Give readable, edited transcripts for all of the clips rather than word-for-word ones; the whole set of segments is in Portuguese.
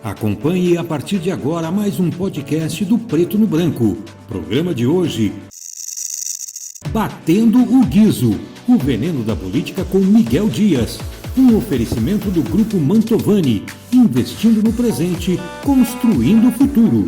Acompanhe a partir de agora mais um podcast do Preto no Branco. Programa de hoje: Batendo o Guizo, o veneno da política com Miguel Dias. Um oferecimento do Grupo Mantovani, investindo no presente, construindo o futuro.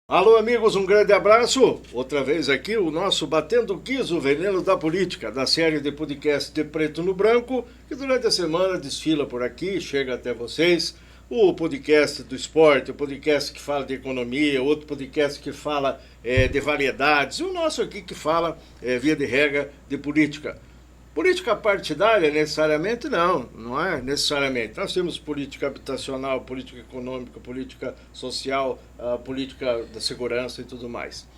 Alô amigos, um grande abraço. Outra vez aqui o nosso Batendo o Guizo, o veneno da política, da série de podcast de Preto no Branco, que durante a semana desfila por aqui, chega até vocês. O podcast do esporte, o podcast que fala de economia, outro podcast que fala de variedades, e o nosso aqui que fala, via de regra, de política. Política partidária, necessariamente, não é necessariamente. Nós temos política habitacional, política econômica, política social, política da segurança e tudo mais.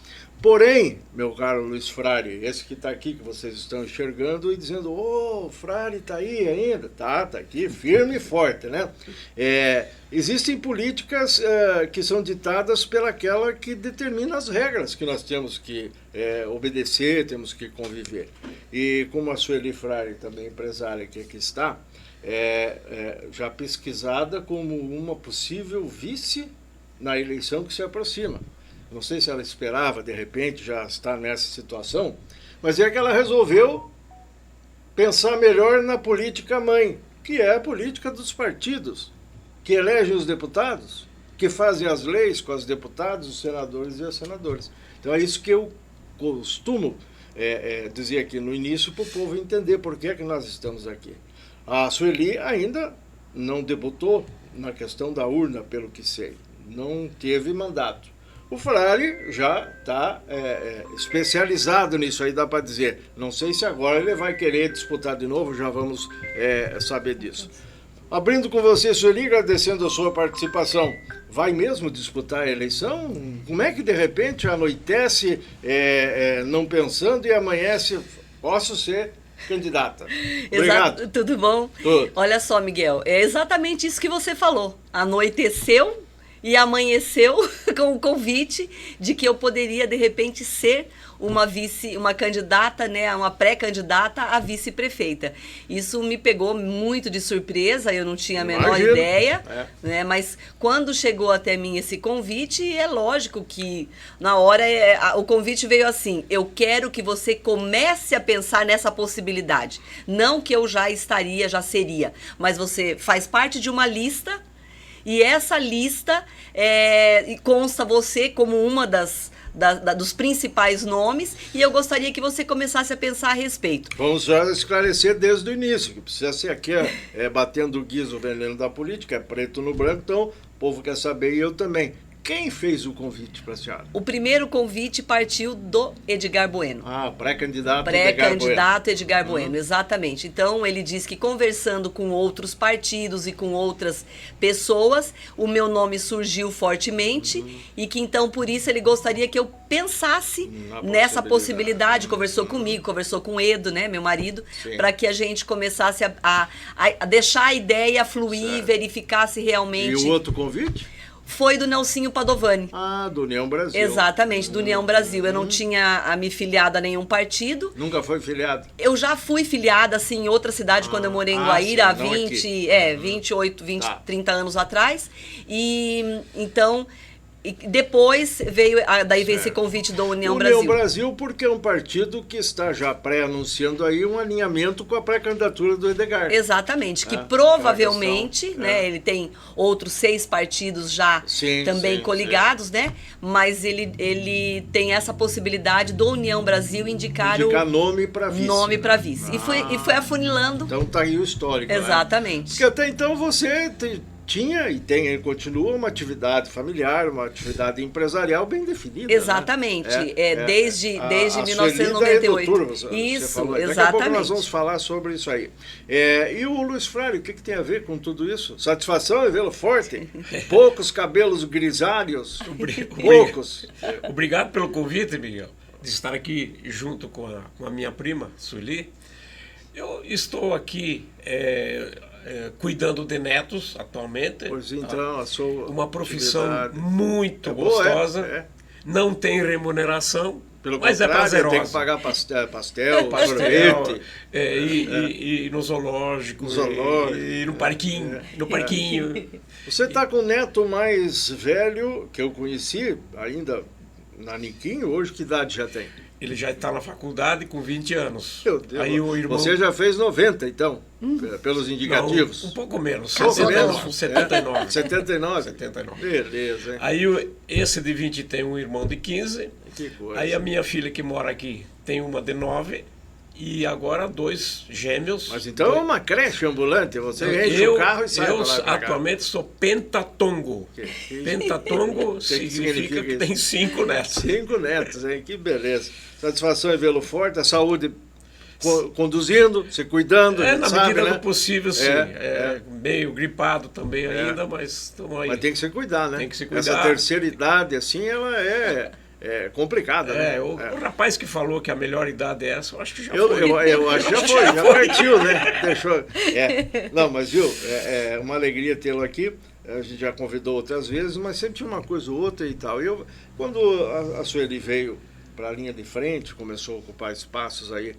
Porém, meu caro Luiz Frari, esse que está aqui, que vocês estão enxergando e dizendo, o Frari está aí ainda? Tá aqui, firme e forte, né? Existem políticas que são ditadas pelaquela que determina as regras que nós temos que obedecer, temos que conviver. E como a Sueli Frari, também empresária que aqui está, já pesquisada como uma possível vice na eleição que se aproxima. Não sei se ela esperava, de repente, já estar nessa situação, mas é que ela resolveu pensar melhor na política mãe, que é a política dos partidos, que elegem os deputados, que fazem as leis com os deputados, os senadores e as senadoras. Então é isso que eu costumo dizer aqui no início para o povo entender por que é que nós estamos aqui. A Sueli ainda não debutou na questão da urna, pelo que sei, não teve mandato. O Frari já está especializado nisso aí, dá para dizer. Não sei se agora ele vai querer disputar de novo, já vamos saber disso. Abrindo com você, Sueli, agradecendo a sua participação. Vai mesmo disputar a eleição? Como é que de repente anoitece não pensando e amanhece, posso ser candidata? Obrigado. Exato, tudo bom? Tudo. Olha só, Miguel, é exatamente isso que você falou. Anoiteceu e amanheceu com o convite de que eu poderia, de repente, ser uma candidata, né, uma pré-candidata a vice-prefeita. Isso me pegou muito de surpresa, eu não tinha a menor ideia, né, mas quando chegou até mim esse convite, é lógico que na hora o convite veio assim: eu quero que você comece a pensar nessa possibilidade. Não que eu já seria, mas você faz parte de uma lista. E essa lista consta você como uma dos principais nomes, e eu gostaria que você começasse a pensar a respeito. Vamos já esclarecer desde o início, que precisa ser aqui, batendo o guizo, o veneno da política, é preto no branco, então o povo quer saber e eu também. Quem fez o convite para a senhora? O primeiro convite partiu do Edgar Bueno. Pré-candidato Edgar Bueno, exatamente. Então, ele diz que conversando com outros partidos e com outras pessoas, o meu nome surgiu fortemente e que, então, por isso, ele gostaria que eu pensasse nessa possibilidade. Conversou comigo, conversou com o Edo, né, meu marido, para que a gente começasse a deixar a ideia fluir, verificar se realmente... E o outro convite? Foi do Nelsinho Padovani. Do União Brasil. Exatamente, do União Brasil. Eu não tinha me filiado a nenhum partido. Nunca foi filiado? Eu já fui filiada, assim, em outra cidade, quando eu morei em Guaíra, há 28, 30 anos atrás. E, então... E depois veio esse convite do União Brasil. União Brasil, porque é um partido que está já pré-anunciando aí um alinhamento com a pré-candidatura do Edgar. Exatamente, que provavelmente, né, ele tem outros 6 partidos já também coligados, né? Mas ele tem essa possibilidade do União Brasil indicar nome para vice. Nome para vice. E foi afunilando. Então tá aí o histórico. Exatamente. Né? Porque até então você tinha e tem, continua uma atividade familiar, uma atividade empresarial bem definida. Exatamente, desde 1998. Isso, exatamente. Daqui a pouco nós vamos falar sobre isso aí. E o Luiz Frari, o que tem a ver com tudo isso? Satisfação é vê-lo forte? Poucos cabelos grisalhos? Poucos. Obrigado pelo convite, Miguel, de estar aqui junto com a minha prima, Sueli. Eu estou aqui... cuidando de netos atualmente. Pois então, a sua uma profissão muito gostosa. Não tem remuneração, Pelo mas é contrário, prazerosa. tem que pagar pastel, sorvete. E no zoológico, e no parquinho. Você está com o neto mais velho, que eu conheci, ainda naniquinho, hoje que idade já tem? Ele já está na faculdade com 20 anos. Meu Deus, aí o irmão... Você já fez 90, então, pelos indicativos? Não, um pouco menos. Pouco menos? 79. 79? 79. Beleza, hein? Aí esse de 20 tem um irmão de 15. Que coisa. Aí a minha filha que mora aqui tem uma de 9. E agora 2 gêmeos. Mas então é uma creche ambulante, você enche o carro e sai pra lá e pra cá. Atualmente sou pentatongo. Pentatongo significa que tem 5 netos. 5 netos, hein? Que beleza. Satisfação em vê-lo forte, a saúde conduzindo, se cuidando. Na sabe, medida né? do possível, sim. Meio gripado também ainda, mas estamos aí. Mas tem que se cuidar, né? Tem que se cuidar. Essa terceira idade, assim, ela é complicada, né? O rapaz que falou que a melhor idade é essa, eu acho que já foi. Eu acho que já foi, já partiu, né? Deixou. Não, mas viu, é uma alegria tê-lo aqui. A gente já convidou outras vezes, mas sempre tinha uma coisa ou outra e tal. Quando a Sueli veio para a linha de frente, começou a ocupar espaços aí,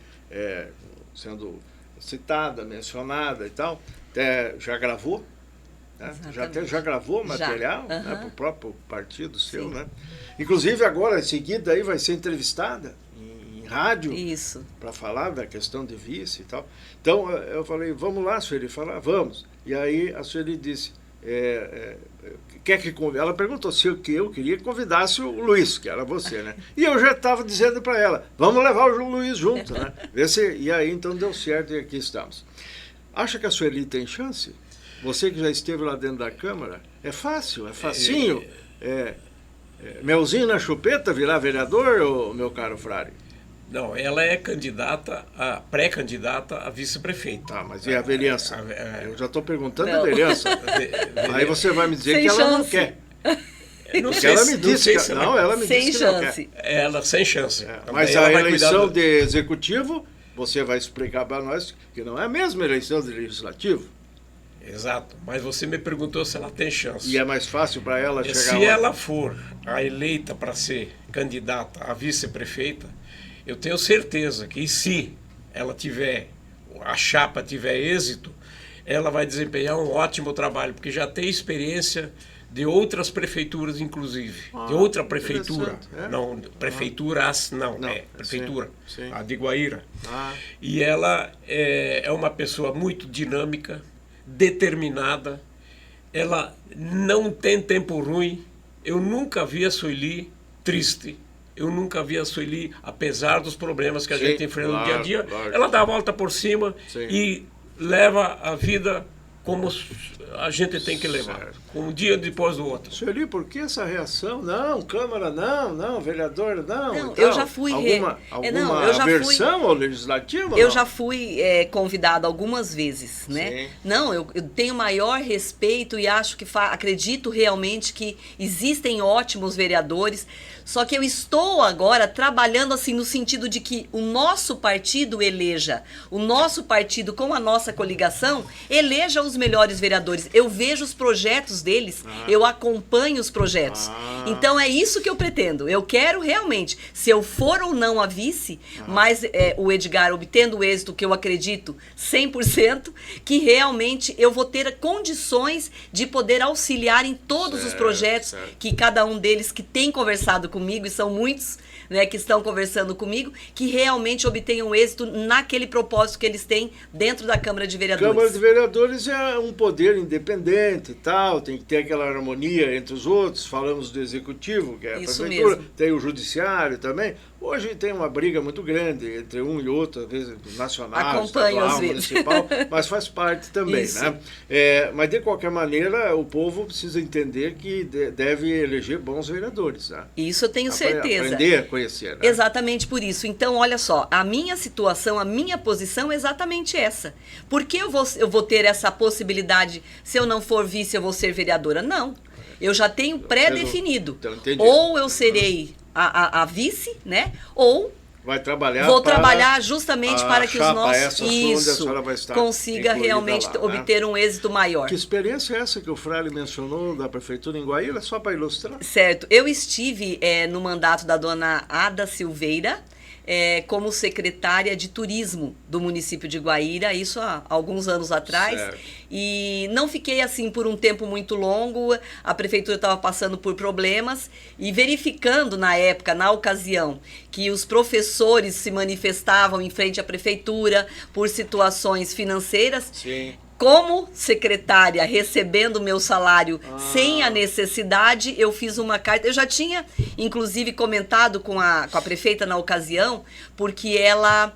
sendo citada, mencionada e tal, até já gravou. Já gravou material, né, para o próprio partido seu, né? Inclusive agora, em seguida, aí vai ser entrevistada em rádio para falar da questão de vice e tal. Então, eu falei, vamos lá, Sueli, falar, vamos. E aí a Sueli disse, quer que convide? Ela perguntou se eu queria que convidasse o Luiz, que era você, né? E eu já estava dizendo para ela, vamos levar o Luiz junto, né? E aí então deu certo e aqui estamos. Acha que a Sueli tem chance? Você que já esteve lá dentro da Câmara, é fácil, é facinho. Melzinho na chupeta virar vereador, meu caro Frari? Não, ela é pré-candidata a vice-prefeita. Tá, mas e a vereança? Eu já estou perguntando a vereança. Aí você vai me dizer que ela não quer. Ela me disse que não quer. Ela sem chance. Mas a eleição de executivo, você vai explicar para nós que não é a mesma eleição de legislativo. Exato, mas você me perguntou se ela tem chance. E é mais fácil para ela chegar Se ela for a eleita para ser candidata a vice-prefeita, eu tenho certeza que se ela a chapa tiver êxito, ela vai desempenhar um ótimo trabalho, porque já tem experiência de outras prefeituras, inclusive. De outra prefeitura. Não, prefeitura. Sim. A de Guaíra. E ela é uma pessoa muito dinâmica, determinada, ela não tem tempo ruim. Eu nunca vi a Sueli triste, eu nunca vi a Sueli, apesar dos problemas que a gente enfrenta no dia a dia, ela dá a volta por cima e leva a vida como a gente tem que levar, um dia depois do outro. Sueli, por que essa reação? Não, Câmara não, vereador não. Não, então, eu já fui... Alguma aversão ao Legislativo? Eu já fui convidada algumas vezes, né? Sim. Não, eu tenho maior respeito e acho que acredito realmente que existem ótimos vereadores, só que eu estou agora trabalhando assim no sentido de que o nosso partido o nosso partido com a nossa coligação, eleja os melhores vereadores. Eu vejo os projetos deles, eu acompanho os projetos. Então é isso que eu pretendo. Eu quero realmente, se eu for ou não a vice, mas o Edgar obtendo o êxito que eu acredito 100%, que realmente eu vou ter condições de poder auxiliar em todos os projetos que cada um deles que tem conversado comigo, e são muitos, né, que estão conversando comigo, que realmente obtenham êxito naquele propósito que eles têm dentro da Câmara de Vereadores. Câmara de Vereadores é um poder independente e tal, tem que ter aquela harmonia entre os outros. Falamos do Executivo, que é a Prefeitura, tem o Judiciário também. Hoje tem uma briga muito grande entre um e outro, às vezes nacional, estadual, municipal, mas faz parte também, né? Mas de qualquer maneira, o povo precisa entender que deve eleger bons vereadores, né? Isso eu tenho certeza. Aprender a conhecer, né? Exatamente por isso. Então, olha só, a minha situação, a minha posição é exatamente essa. Por que eu vou ter essa possibilidade, se eu não for vice, eu vou ser vereadora? Não. Eu já tenho pré-definido. Então, ou eu serei a vice, né? Ou vai trabalhar Vou trabalhar justamente para que os nossos isso consiga realmente lá, obter um êxito maior. Que experiência é essa que o Frale mencionou da prefeitura em Guaíra, só para ilustrar? Certo. Eu estive no mandato da dona Ada Silveira, como secretária de turismo do município de Guaíra, isso há alguns anos atrás. Certo. E não fiquei assim por um tempo muito longo, a prefeitura estava passando por problemas e verificando na época, na ocasião, que os professores se manifestavam em frente à prefeitura por situações financeiras. Sim. Como secretária, recebendo meu salário sem a necessidade, eu fiz uma carta. Eu já tinha, inclusive, comentado com a prefeita na ocasião, porque ela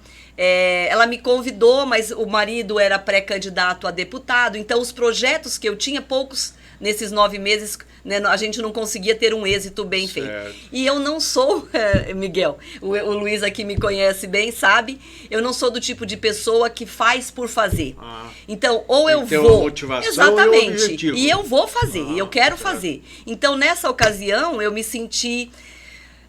me convidou, mas o marido era pré-candidato a deputado, então os projetos que eu tinha, poucos nesses 9 meses, né, a gente não conseguia ter um êxito bem feito. E eu não sou, Miguel, o Luiz aqui me conhece bem, sabe? Eu não sou do tipo de pessoa que faz por fazer. Então, ou eu vou... motivação. Exatamente. E o objetivo. E eu vou fazer, eu quero fazer. Então, nessa ocasião, eu me senti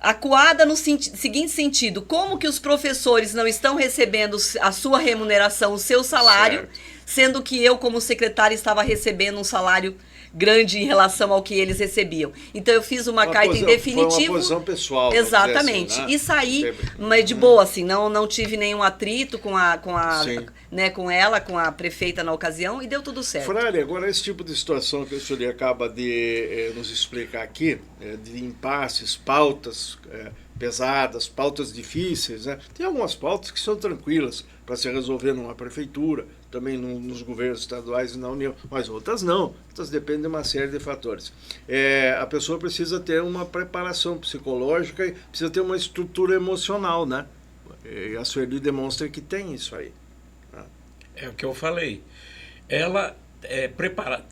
acuada no seguinte sentido: como que os professores não estão recebendo a sua remuneração, o seu salário, certo, sendo que eu, como secretária, estava recebendo um salário grande em relação ao que eles recebiam. Então eu fiz uma carta em definitivo. Foi uma posição pessoal. Exatamente. Assim, né? E saí, mas de boa, assim, não tive nenhum atrito com ela, com a prefeita na ocasião, e deu tudo certo. Frale, agora esse tipo de situação que o senhor acaba de nos explicar aqui, de impasses, pautas pesadas, pautas difíceis, né? Tem algumas pautas que são tranquilas para se resolver numa prefeitura, também nos governos estaduais e na União, mas outras não, outras dependem de uma série de fatores. A pessoa precisa ter uma preparação psicológica e precisa ter uma estrutura emocional, né? E a Sueli demonstra que tem isso aí. Né? É o que eu falei. Ela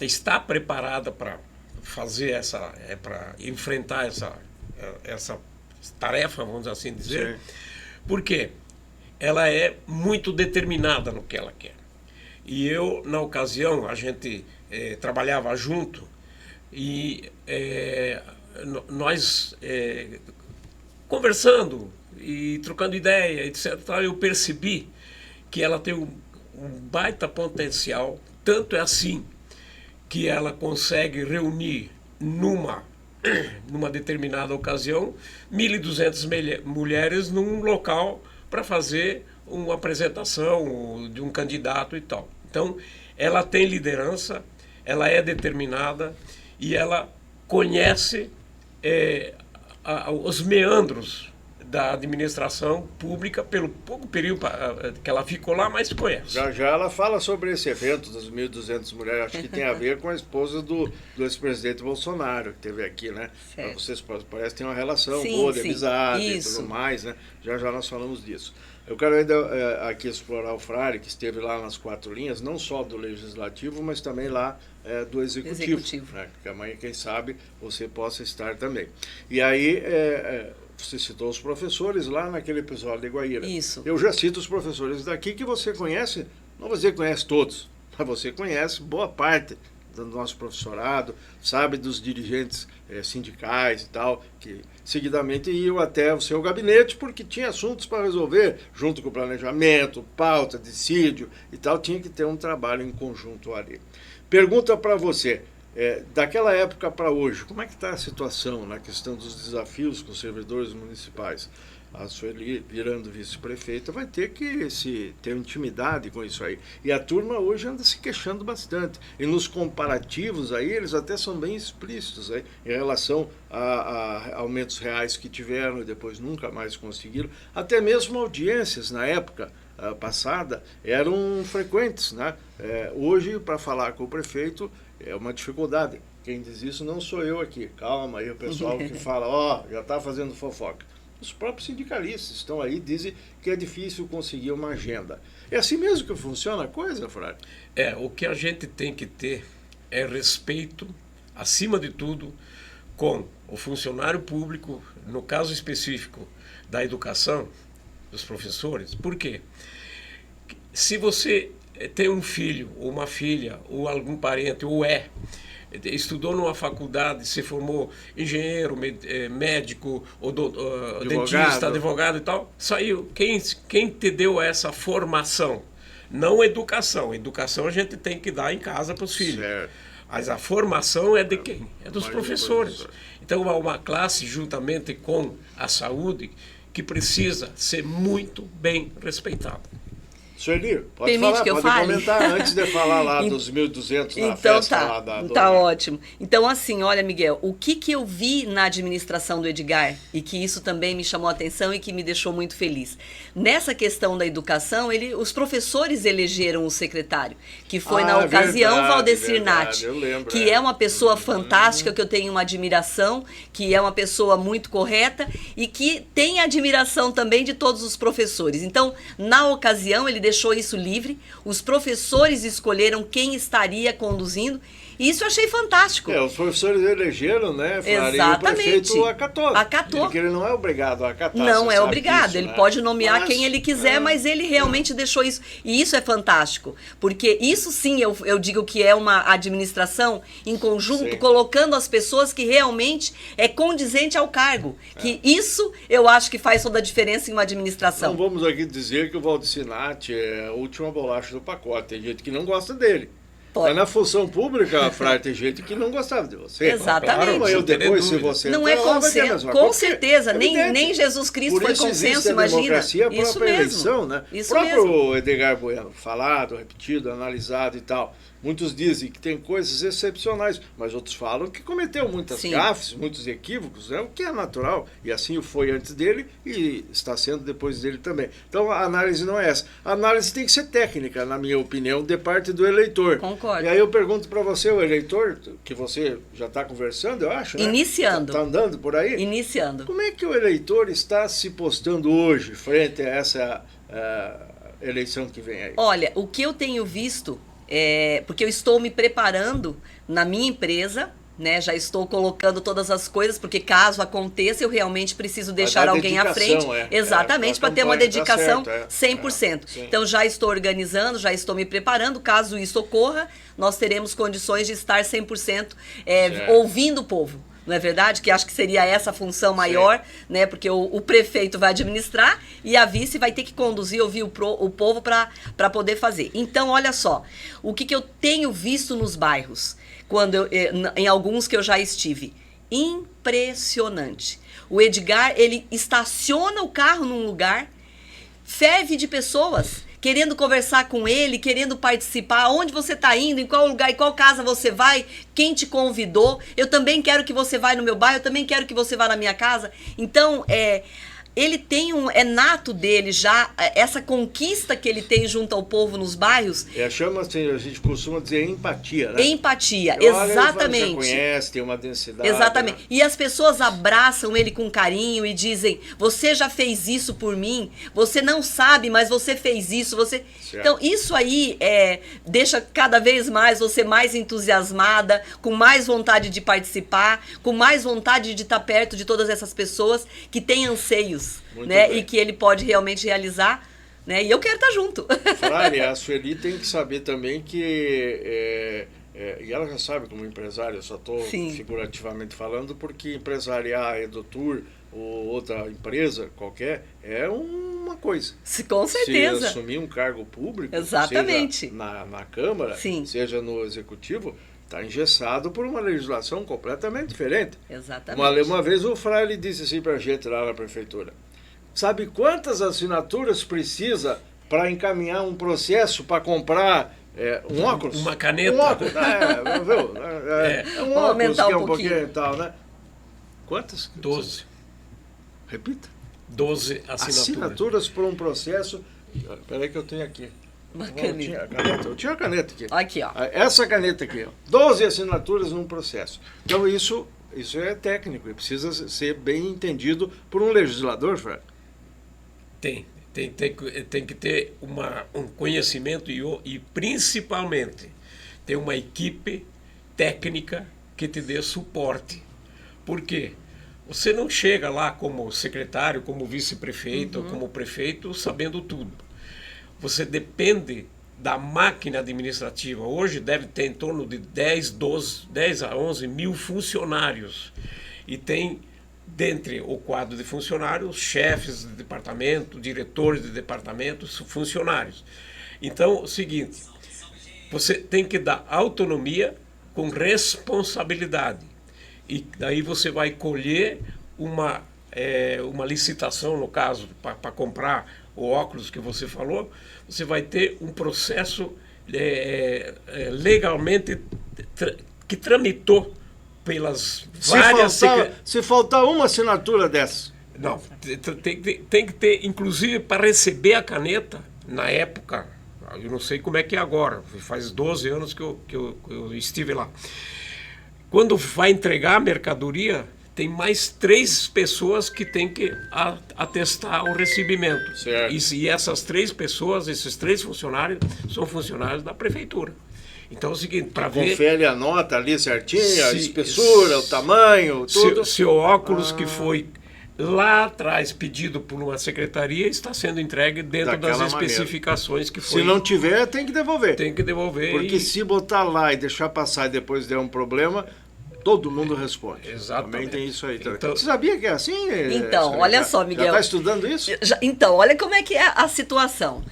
está preparada para fazer para enfrentar essa tarefa, vamos assim dizer. Sim. Por quê? Ela é muito determinada no que ela quer. E eu, na ocasião, a gente trabalhava junto e nós conversando e trocando ideia, etc., eu percebi que ela tem um baita potencial, tanto é assim que ela consegue reunir numa determinada ocasião 1.200 mulheres num local para fazer uma apresentação de um candidato e tal. Então, ela tem liderança, ela é determinada e ela conhece os meandros da administração pública pelo pouco período que ela ficou lá, mas conhece. Já ela fala sobre esse evento das 1.200 mulheres, acho que tem a ver com a esposa do ex-presidente Bolsonaro, que teve aqui, né? Para vocês, parece que tem uma relação boa de amizade e tudo mais, né? Já nós falamos disso. Eu quero ainda aqui explorar o Frale, que esteve lá nas 4 linhas, não só do Legislativo, mas também lá do Executivo. Né? Que amanhã, quem sabe, você possa estar também. E aí, você citou os professores lá naquele episódio de Guaíra. Isso. Eu já cito os professores daqui que você conhece, não vou dizer que conhece todos, mas você conhece boa parte do nosso professorado, sabe dos dirigentes sindicais e tal, que seguidamente iam até o seu gabinete porque tinha assuntos para resolver, junto com o planejamento, pauta, dissídio e tal, tinha que ter um trabalho em conjunto ali. Pergunta para você, daquela época para hoje, como é que está a situação na questão dos desafios com os servidores municipais? A Sueli, virando vice-prefeita, vai ter que ter intimidade com isso aí. E a turma hoje anda se queixando bastante. E nos comparativos aí, eles até são bem explícitos aí, em relação a aumentos reais que tiveram e depois nunca mais conseguiram. Até mesmo audiências, na época passada, eram frequentes, né? Hoje, para falar com o prefeito, é uma dificuldade. Quem diz isso não sou eu aqui. Calma aí, o pessoal que fala, já está fazendo fofoca. Os próprios sindicalistas estão aí, dizem que é difícil conseguir uma agenda. É assim mesmo que funciona a coisa, Frade? O que a gente tem que ter é respeito, acima de tudo, com o funcionário público, no caso específico da educação, dos professores. Por quê? Se você tem um filho, ou uma filha, ou algum parente, ou estudou numa faculdade, se formou engenheiro, médico, dentista, advogado e tal, saiu. Quem te deu essa formação? Não educação. Educação a gente tem que dar em casa para os filhos. Certo. Mas a formação é de quem? É dos professores. Então, há uma classe, juntamente com a saúde, que precisa ser muito bem respeitada. Sueli, pode Permite falar, que eu pode fale? comentar antes de falar lá dos 1.200 na Então festa lá tá, da tá ótimo. Então assim, olha, Miguel, o que eu vi na administração do Edgar, e que isso também me chamou a atenção e que me deixou muito feliz. Nessa questão da educação, os professores elegeram o secretário, que foi na ocasião verdade, Valdecir Natti, eu lembro, que é uma pessoa fantástica, que eu tenho uma admiração, que é uma pessoa muito correta e que tem admiração também de todos os professores. Então, na ocasião, ele deixou isso livre, os professores escolheram quem estaria conduzindo, e isso eu achei fantástico. Os professores elegeram, né, Flávio? Exatamente. E o prefeito acatou. Acatou. Porque ele não é obrigado a acatar. Não é sabe obrigado, disso, ele né? pode nomear quem ele quiser, mas ele realmente deixou isso. E isso é fantástico, porque isso sim eu digo que é uma administração em conjunto, Sim. colocando as pessoas que realmente é condizente ao cargo. Que isso eu acho que faz toda a diferença em uma administração. Não vamos aqui dizer que o Valdecir Natti é a última bolacha do pacote. Tem gente que não gosta dele. Pode. Mas na função pública, Frade, tem gente que não gostava de você. Exatamente. Claro, eu depois, se você Não entrar é lá, vai ter a consenso, mesma com coisa, certeza, porque, nem Jesus Cristo por foi isso existe consenso, a imagina. democracia, a Isso própria mesmo. eleição, né? Isso O próprio mesmo. Edgar Bueno, falado, repetido, analisado e tal. Muitos dizem que tem coisas excepcionais, mas outros falam que cometeu muitas Sim. gafes, muitos equívocos, né? O que é natural, e assim foi antes dele e está sendo depois dele também. Então a análise não é essa. A análise tem que ser técnica, na minha opinião, de parte do eleitor. Concordo. E aí eu pergunto para você, o eleitor, que você já está conversando, eu acho, né? Iniciando. Está andando por aí? Iniciando. Como é que o eleitor está se postando hoje frente a essa eleição que vem aí? Olha, o que eu tenho visto, porque eu estou me preparando na minha empresa, né? Já estou colocando todas as coisas, porque caso aconteça, eu realmente preciso deixar alguém à frente. Exatamente, para ter uma dedicação 100%. Então já estou organizando, já estou me preparando. Caso isso ocorra, nós teremos condições de estar 100% ouvindo o povo. Não é verdade? Que acho que seria essa a função maior, né? Porque o prefeito vai administrar e a vice vai ter que conduzir, ouvir o povo para poder fazer. Então, olha só, o que eu tenho visto nos bairros, em alguns que eu já estive, impressionante. O Edgar, ele estaciona o carro num lugar, ferve de pessoas querendo conversar com ele, querendo participar, onde você está indo, em qual lugar, em qual casa você vai, quem te convidou, eu também quero que você vá no meu bairro, eu também quero que você vá na minha casa. Então, ele tem é nato dele já, essa conquista que ele tem junto ao povo nos bairros. Chama-se, a gente costuma dizer empatia, né? Empatia, exatamente. Você conhece, tem uma densidade. Exatamente. Né? E as pessoas abraçam ele com carinho e dizem, você já fez isso por mim, você não sabe, mas você fez isso, você... Certo. Então, isso aí deixa cada vez mais você mais entusiasmada, com mais vontade de participar, com mais vontade de estar perto de todas essas pessoas que têm anseios. Né? E que ele pode realmente realizar, né? E eu quero estar junto. Frade, a Sueli tem que saber também que, e ela já sabe como empresária, eu só estou figurativamente falando, porque empresariar Edutur ou outra empresa qualquer é uma coisa. Com certeza. Se assumir um cargo público, exatamente, seja na Câmara, seja no Executivo, está engessado por uma legislação completamente diferente. Exatamente. Uma vez o Fraile disse assim para a gente lá na prefeitura, sabe quantas assinaturas precisa para encaminhar um processo para comprar um óculos? Uma caneta. Um óculos, um óculos que é um pouquinho e tal, né? Quantas? 12. Repita. 12 assinaturas por um processo. Espera aí que eu tenho aqui. Eu tinha a caneta aqui. Aqui, ó. Essa caneta aqui, ó. 12 assinaturas num processo. Então isso é técnico e precisa ser bem entendido por um legislador, Fred. Tem que ter um conhecimento e principalmente ter uma equipe técnica que te dê suporte. Por quê? Você não chega lá como secretário, como vice-prefeito ou como prefeito sabendo tudo. Você depende da máquina administrativa. Hoje deve ter em torno de 10 a 11 mil funcionários. E tem, dentre o quadro de funcionários, chefes de departamento, diretores de departamento, funcionários. Então, é o seguinte, você tem que dar autonomia com responsabilidade. E daí você vai colher uma licitação, no caso, para comprar o óculos que você falou, você vai ter um processo legalmente que tramitou pelas várias... Se faltar uma assinatura dessa. Não, tem que ter, inclusive, para receber a caneta, na época, eu não sei como é que é agora, faz 12 anos que eu estive lá. Quando vai entregar a mercadoria, tem mais 3 pessoas que têm que atestar o recebimento. Certo. E essas 3 pessoas, esses 3 funcionários, são funcionários da prefeitura. Então é o seguinte, para ver... Confere a nota ali certinha, a espessura, o tamanho, tudo. Se o óculos que foi lá atrás pedido por uma secretaria está sendo entregue dentro das especificações que foi... Se não tiver, tem que devolver. Tem que devolver. Porque se botar lá e deixar passar e depois der um problema... Todo mundo responde. Exatamente. Também tem isso aí. Também. Então, você sabia que é assim? Então, olha só, Miguel. Já está estudando isso? Então, olha como é que é a situação.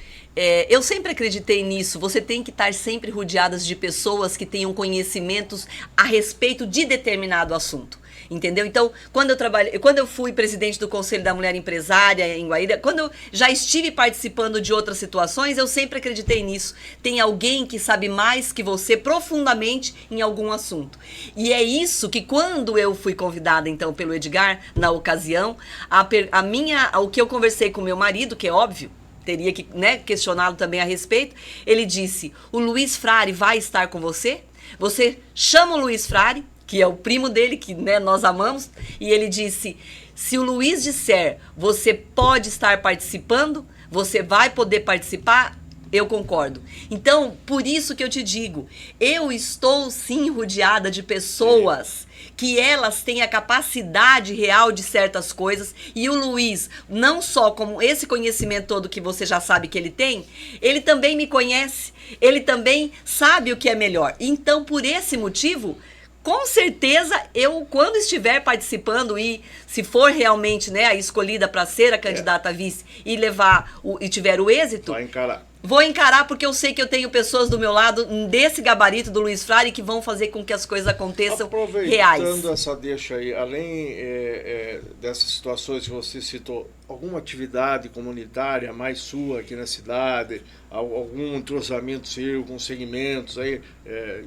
Eu sempre acreditei nisso. Você tem que estar sempre rodeadas de pessoas que tenham conhecimentos a respeito de determinado assunto. Entendeu? Então, quando eu fui presidente do Conselho da Mulher Empresária em Guaíra, quando eu já estive participando de outras situações, eu sempre acreditei nisso. Tem alguém que sabe mais que você profundamente em algum assunto. E é isso que quando eu fui convidada, então, pelo Edgar, na ocasião, o que eu conversei com meu marido, que é óbvio, teria que questioná-lo também a respeito, ele disse, o Luiz Frari vai estar com você? Você chama o Luiz Frari, que é o primo dele, que nós amamos, e ele disse, se o Luiz disser, você pode estar participando, você vai poder participar, eu concordo. Então, por isso que eu te digo, eu estou sim rodeada de pessoas que elas têm a capacidade real de certas coisas, e o Luiz, não só como esse conhecimento todo que você já sabe que ele tem, ele também me conhece, ele também sabe o que é melhor. Então, por esse motivo... Com certeza, eu, quando estiver participando e se for realmente a escolhida para ser a candidata a vice e e tiver o êxito... Vai encarar. Vou encarar porque eu sei que eu tenho pessoas do meu lado desse gabarito do Luiz Frari que vão fazer com que as coisas aconteçam reais. Aproveitando essa deixa aí, além dessas situações que você citou, alguma atividade comunitária mais sua aqui na cidade, algum entrosamento seu com segmentos aí,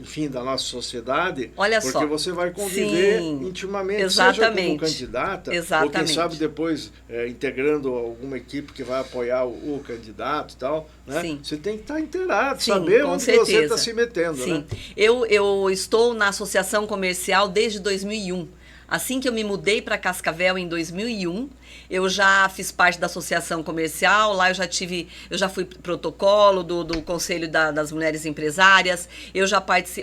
enfim, da nossa sociedade? Olha porque só. Porque você vai conviver intimamente, exatamente, seja como candidata, ou quem sabe depois integrando alguma equipe que vai apoiar o candidato e tal, né? Sim. Você tem que estar inteirado, saber onde você está se metendo. Sim. Né? Eu estou na associação comercial desde 2001. Assim que eu me mudei para Cascavel em 2001, eu já fiz parte da associação comercial, lá eu já fui protocolo do Conselho das Mulheres Empresárias,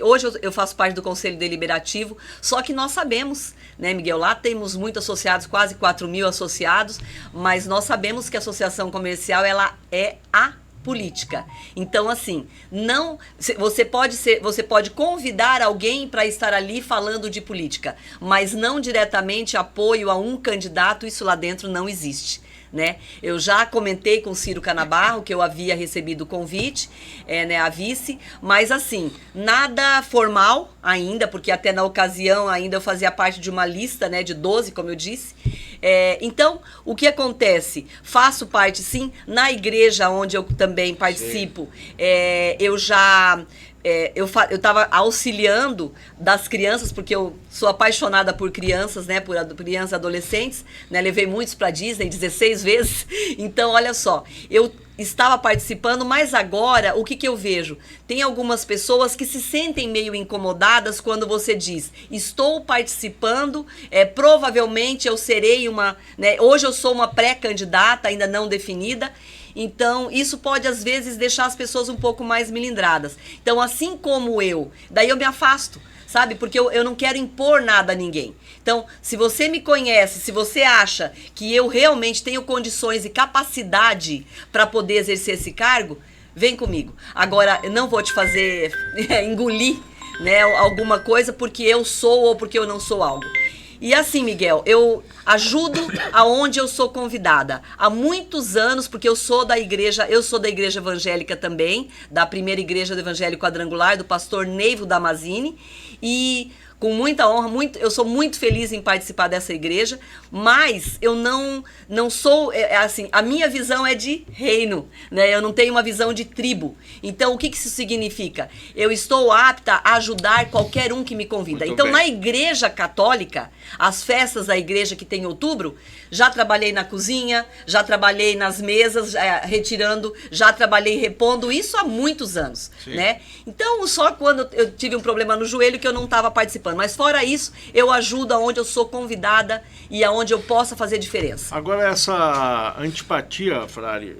hoje eu faço parte do Conselho Deliberativo, só que nós sabemos, Miguel, lá temos muitos associados, quase 4.000 associados, mas nós sabemos que a associação comercial, ela é a política. Então, assim, você pode convidar alguém para estar ali falando de política, mas não diretamente apoio a um candidato, isso lá dentro não existe. Eu já comentei com o Ciro Canabarro que eu havia recebido o convite, a vice, mas assim, nada formal ainda, porque até na ocasião ainda eu fazia parte de uma lista de 12, como eu disse. Então, o que acontece? Faço parte, sim, na igreja onde eu também participo, eu estava auxiliando das crianças, porque eu sou apaixonada por crianças, por crianças e adolescentes, levei muitos para Disney 16 vezes, então olha só, eu estava participando, mas agora o que eu vejo? Tem algumas pessoas que se sentem meio incomodadas quando você diz, estou participando, provavelmente eu serei hoje eu sou uma pré-candidata, ainda não definida. Então, isso pode, às vezes, deixar as pessoas um pouco mais melindradas. Então, assim como daí eu me afasto, sabe? Porque eu não quero impor nada a ninguém. Então, se você me conhece, se você acha que eu realmente tenho condições e capacidade para poder exercer esse cargo, vem comigo. Agora, eu não vou te fazer engolir, né, alguma coisa porque eu sou ou porque eu não sou algo. E assim, Miguel, eu ajudo aonde eu sou convidada. Há muitos anos, porque eu sou da igreja evangélica também, da primeira igreja do Evangelho Quadrangular, do pastor Neivo Damasini, e com muita honra, eu sou muito feliz em participar dessa igreja, mas eu não sou, assim, a minha visão é de reino, né? Eu não tenho uma visão de tribo. Então, o que isso significa? Eu estou apta a ajudar qualquer um que me convida. Muito então, bem. na igreja católica, as festas da igreja que tem em outubro, já trabalhei na cozinha, já trabalhei nas mesas, retirando, já trabalhei repondo, isso há muitos anos, né? Então, só quando eu tive um problema no joelho que eu não estava participando. Mas fora isso, eu ajudo aonde eu sou convidada e aonde eu possa fazer diferença. Agora, essa antipatia, Frari,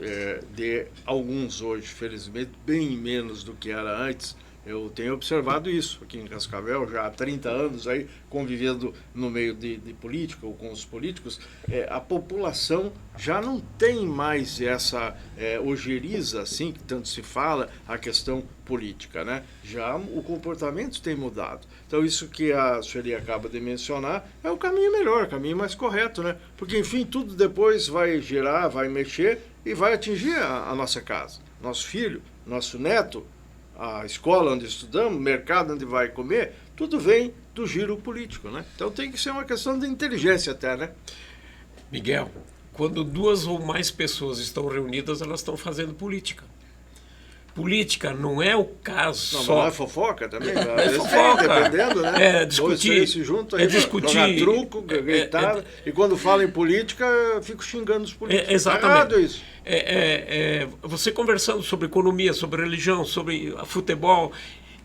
de alguns hoje, felizmente, bem menos do que era antes, eu tenho observado isso aqui em Cascavel, já há 30 anos, aí, convivendo no meio de política ou com os políticos, a população já não tem mais essa ojeriza, assim, que tanto se fala, a questão política, né? Já o comportamento tem mudado. Então, isso que a Sueli acaba de mencionar é o caminho melhor, o caminho mais correto, né? Porque, enfim, tudo depois vai girar, vai mexer e vai atingir a nossa casa, nosso filho, nosso neto, a escola onde estudamos, o mercado onde vai comer, tudo vem do giro político, né? Então tem que ser uma questão de inteligência até, né? Miguel, quando duas ou mais pessoas estão reunidas, elas estão fazendo política. Política não é o caso Não, só... não é fofoca também? É fofoca. Dependendo, né? É discutir. Dois, três se juntam, aí discutir. jogar truco, gritar, e quando fala em política, eu fico xingando os políticos. Exatamente. É errado isso. Você conversando sobre economia, sobre religião, sobre futebol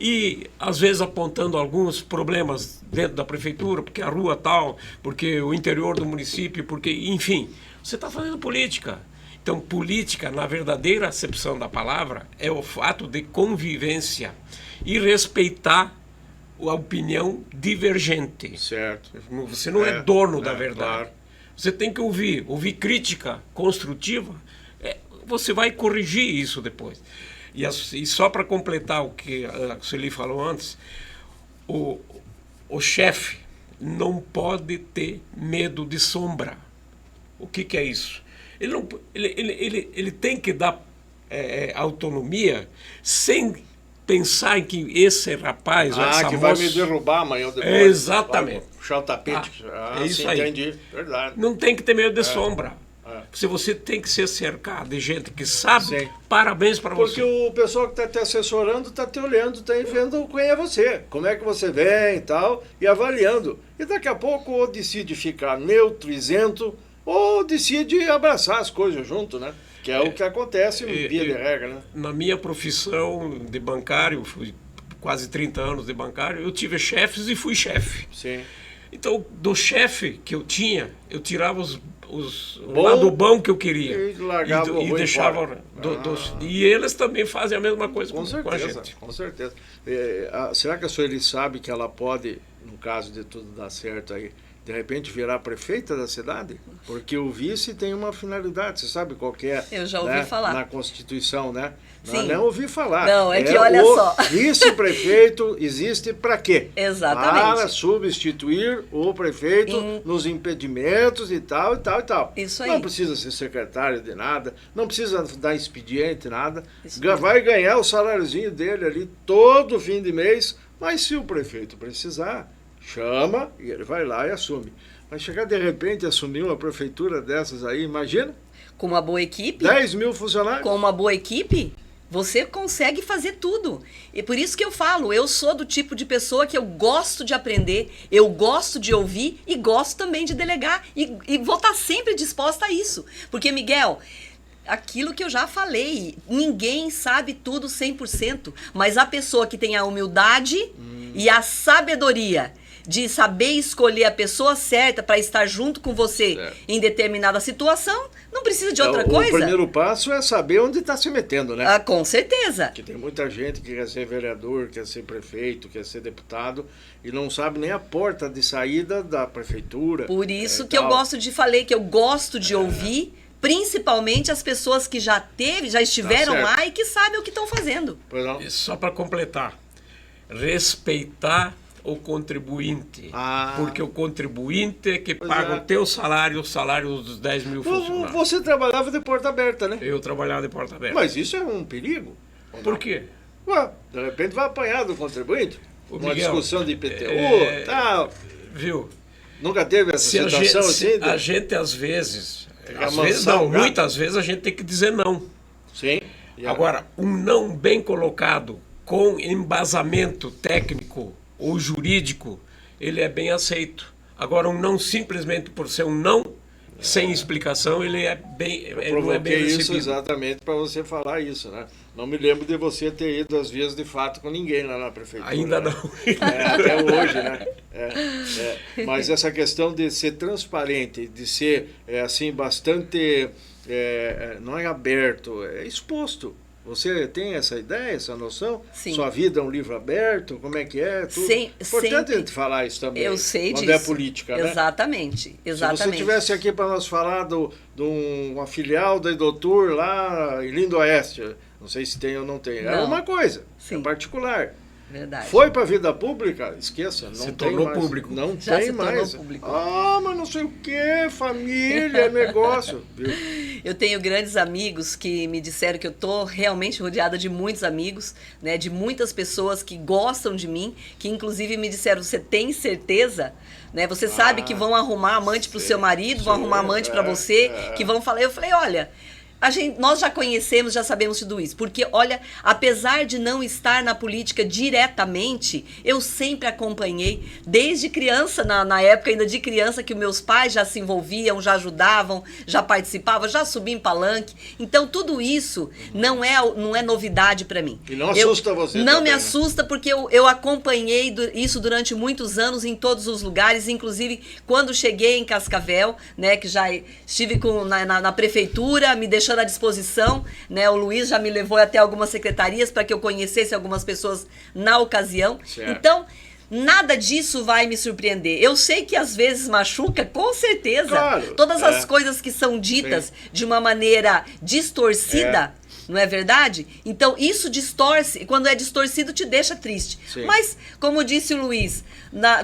e às vezes apontando alguns problemas dentro da prefeitura, porque a rua tal, porque o interior do município, porque, enfim, você está fazendo política. Então, política, na verdadeira acepção da palavra, é o fato de convivência e respeitar a opinião divergente. Certo. Você não é dono da verdade. Claro. Você tem que ouvir crítica construtiva, você vai corrigir isso depois. E só para completar o que a Sueli falou antes, o chefe não pode ter medo de sombra. O que é isso? Ele tem que dar autonomia sem pensar em que esse rapaz ou essa que moça... vai me derrubar amanhã ou depois. Exatamente. Vai puxar o tapete. É isso sim, aí. Entendi. Verdade. Não tem que ter medo de sombra. É. Se você tem que ser cercado de gente que sabe, Sim. parabéns para Porque você. o pessoal que está te assessorando está te olhando, está vendo quem é você, como é que você vem e tal, e avaliando. E daqui a pouco ou decide ficar neutro, isento, ou decide abraçar as coisas junto, né? Que é o que acontece no via de regra, né? Na minha profissão de bancário, fui quase 30 anos de bancário, eu tive chefes e fui chefe. Sim. Então, do chefe que eu tinha, eu tirava o lado bom que eu queria. E largava o e ruim deixava... fora. E eles também fazem a mesma coisa Com com a certeza, gente. com certeza. Será que a Sueli sabe que ela pode, no caso de tudo dar certo aí, de repente virar prefeita da cidade? Porque o vice tem uma finalidade, você sabe qual que é? Eu já ouvi né? falar. Na Constituição, né? Sim. Não ouvi falar. Não, é que olha só. Vice-prefeito existe para quê? Exatamente. Para substituir o prefeito nos impedimentos e tal, e tal, e tal. Isso aí. Não precisa ser secretário de nada, não precisa dar expediente, nada. Isso Vai ganhar o saláriozinho dele ali todo fim de mês, mas se o prefeito precisar, chama e ele vai lá e assume. Mas chegar de repente a assumir uma prefeitura dessas aí, imagina? Com uma boa equipe. 10 mil funcionários. Com uma boa equipe, você consegue fazer tudo. E por isso que eu falo, eu sou do tipo de pessoa que eu gosto de aprender, eu gosto de ouvir e gosto também de delegar. E vou estar sempre disposta a isso. Porque, Miguel, aquilo que eu já falei, ninguém sabe tudo 100%, mas a pessoa que tem a humildade e a sabedoria de saber escolher a pessoa certa para estar junto com você em determinada situação, não precisa de outra coisa. O primeiro passo é saber onde está se metendo, né? Com certeza. Que tem muita gente que quer ser vereador, quer ser prefeito, quer ser deputado e não sabe nem a porta de saída da prefeitura. Por isso que eu gosto de ouvir Principalmente as pessoas que já estiveram certo. lá e que sabem o que estão fazendo. Pois não? E só para completar, respeitar o contribuinte, porque o contribuinte é que paga o teu salário, o salário dos 10 mil funcionários. Você trabalhava de porta aberta, né? Eu trabalhava de porta aberta. Mas isso é um perigo. Por quê? Ué, de repente vai apanhar do contribuinte. Uma Miguel, discussão de IPTU, tal. Viu? Nunca teve essa situação assim? A gente às vezes amansar o gato. muitas vezes a gente tem que dizer não. Sim. Agora, um não bem colocado, com embasamento técnico ou jurídico, ele é bem aceito. Agora, um não simplesmente por ser um não, sem explicação, ele é bem, Eu não é bem provoquei isso recebido. exatamente para você falar isso, né? Não me lembro de você ter ido às vias de fato com ninguém lá na prefeitura. Ainda né? não. Até hoje, né? Mas essa questão de ser transparente, de ser assim bastante, não é aberto, é exposto. Você tem essa ideia, essa noção? Sim. Sua vida é um livro aberto? Como é que é? Tudo. Importante sempre. a gente falar isso também. Eu sei quando disso. é política, né? Exatamente. Se você estivesse aqui para nós falar de uma filial da Doutor lá em Lindo Oeste, não sei se tem ou não tem, é Não. uma coisa, Sim. é particular. Verdade. Foi para a vida pública? Esqueça, não Se tem tornou mais. público. Não Já tem se tornou mais. público. Mas não sei o que, família, negócio. Viu? Eu tenho grandes amigos que me disseram que eu estou realmente rodeada de muitos amigos, né, de muitas pessoas que gostam de mim, que inclusive me disseram, você tem certeza? Né, você sabe que vão arrumar amante para o seu marido, vão arrumar amante para você, que vão falar... Eu falei, olha... nós já conhecemos, já sabemos tudo isso. Porque, olha, apesar de não estar na política diretamente, eu sempre acompanhei, desde criança, na época ainda de criança, que meus pais já se envolviam, já ajudavam, já participavam, já subi em palanque. Então, tudo isso não é novidade para mim. E não assusta você Não também, me né? assusta porque eu acompanhei isso durante muitos anos em todos os lugares, inclusive quando cheguei em Cascavel, né, que já estive na prefeitura, me deixando à disposição, né? O Luiz já me levou até algumas secretarias para que eu conhecesse algumas pessoas na ocasião. Certo. Então, nada disso vai me surpreender. Eu sei que às vezes machuca, com certeza. Claro, Todas as coisas que são ditas de uma maneira distorcida, não é verdade? Então, isso distorce, e quando é distorcido, te deixa triste. Sim. Mas, como disse o Luiz,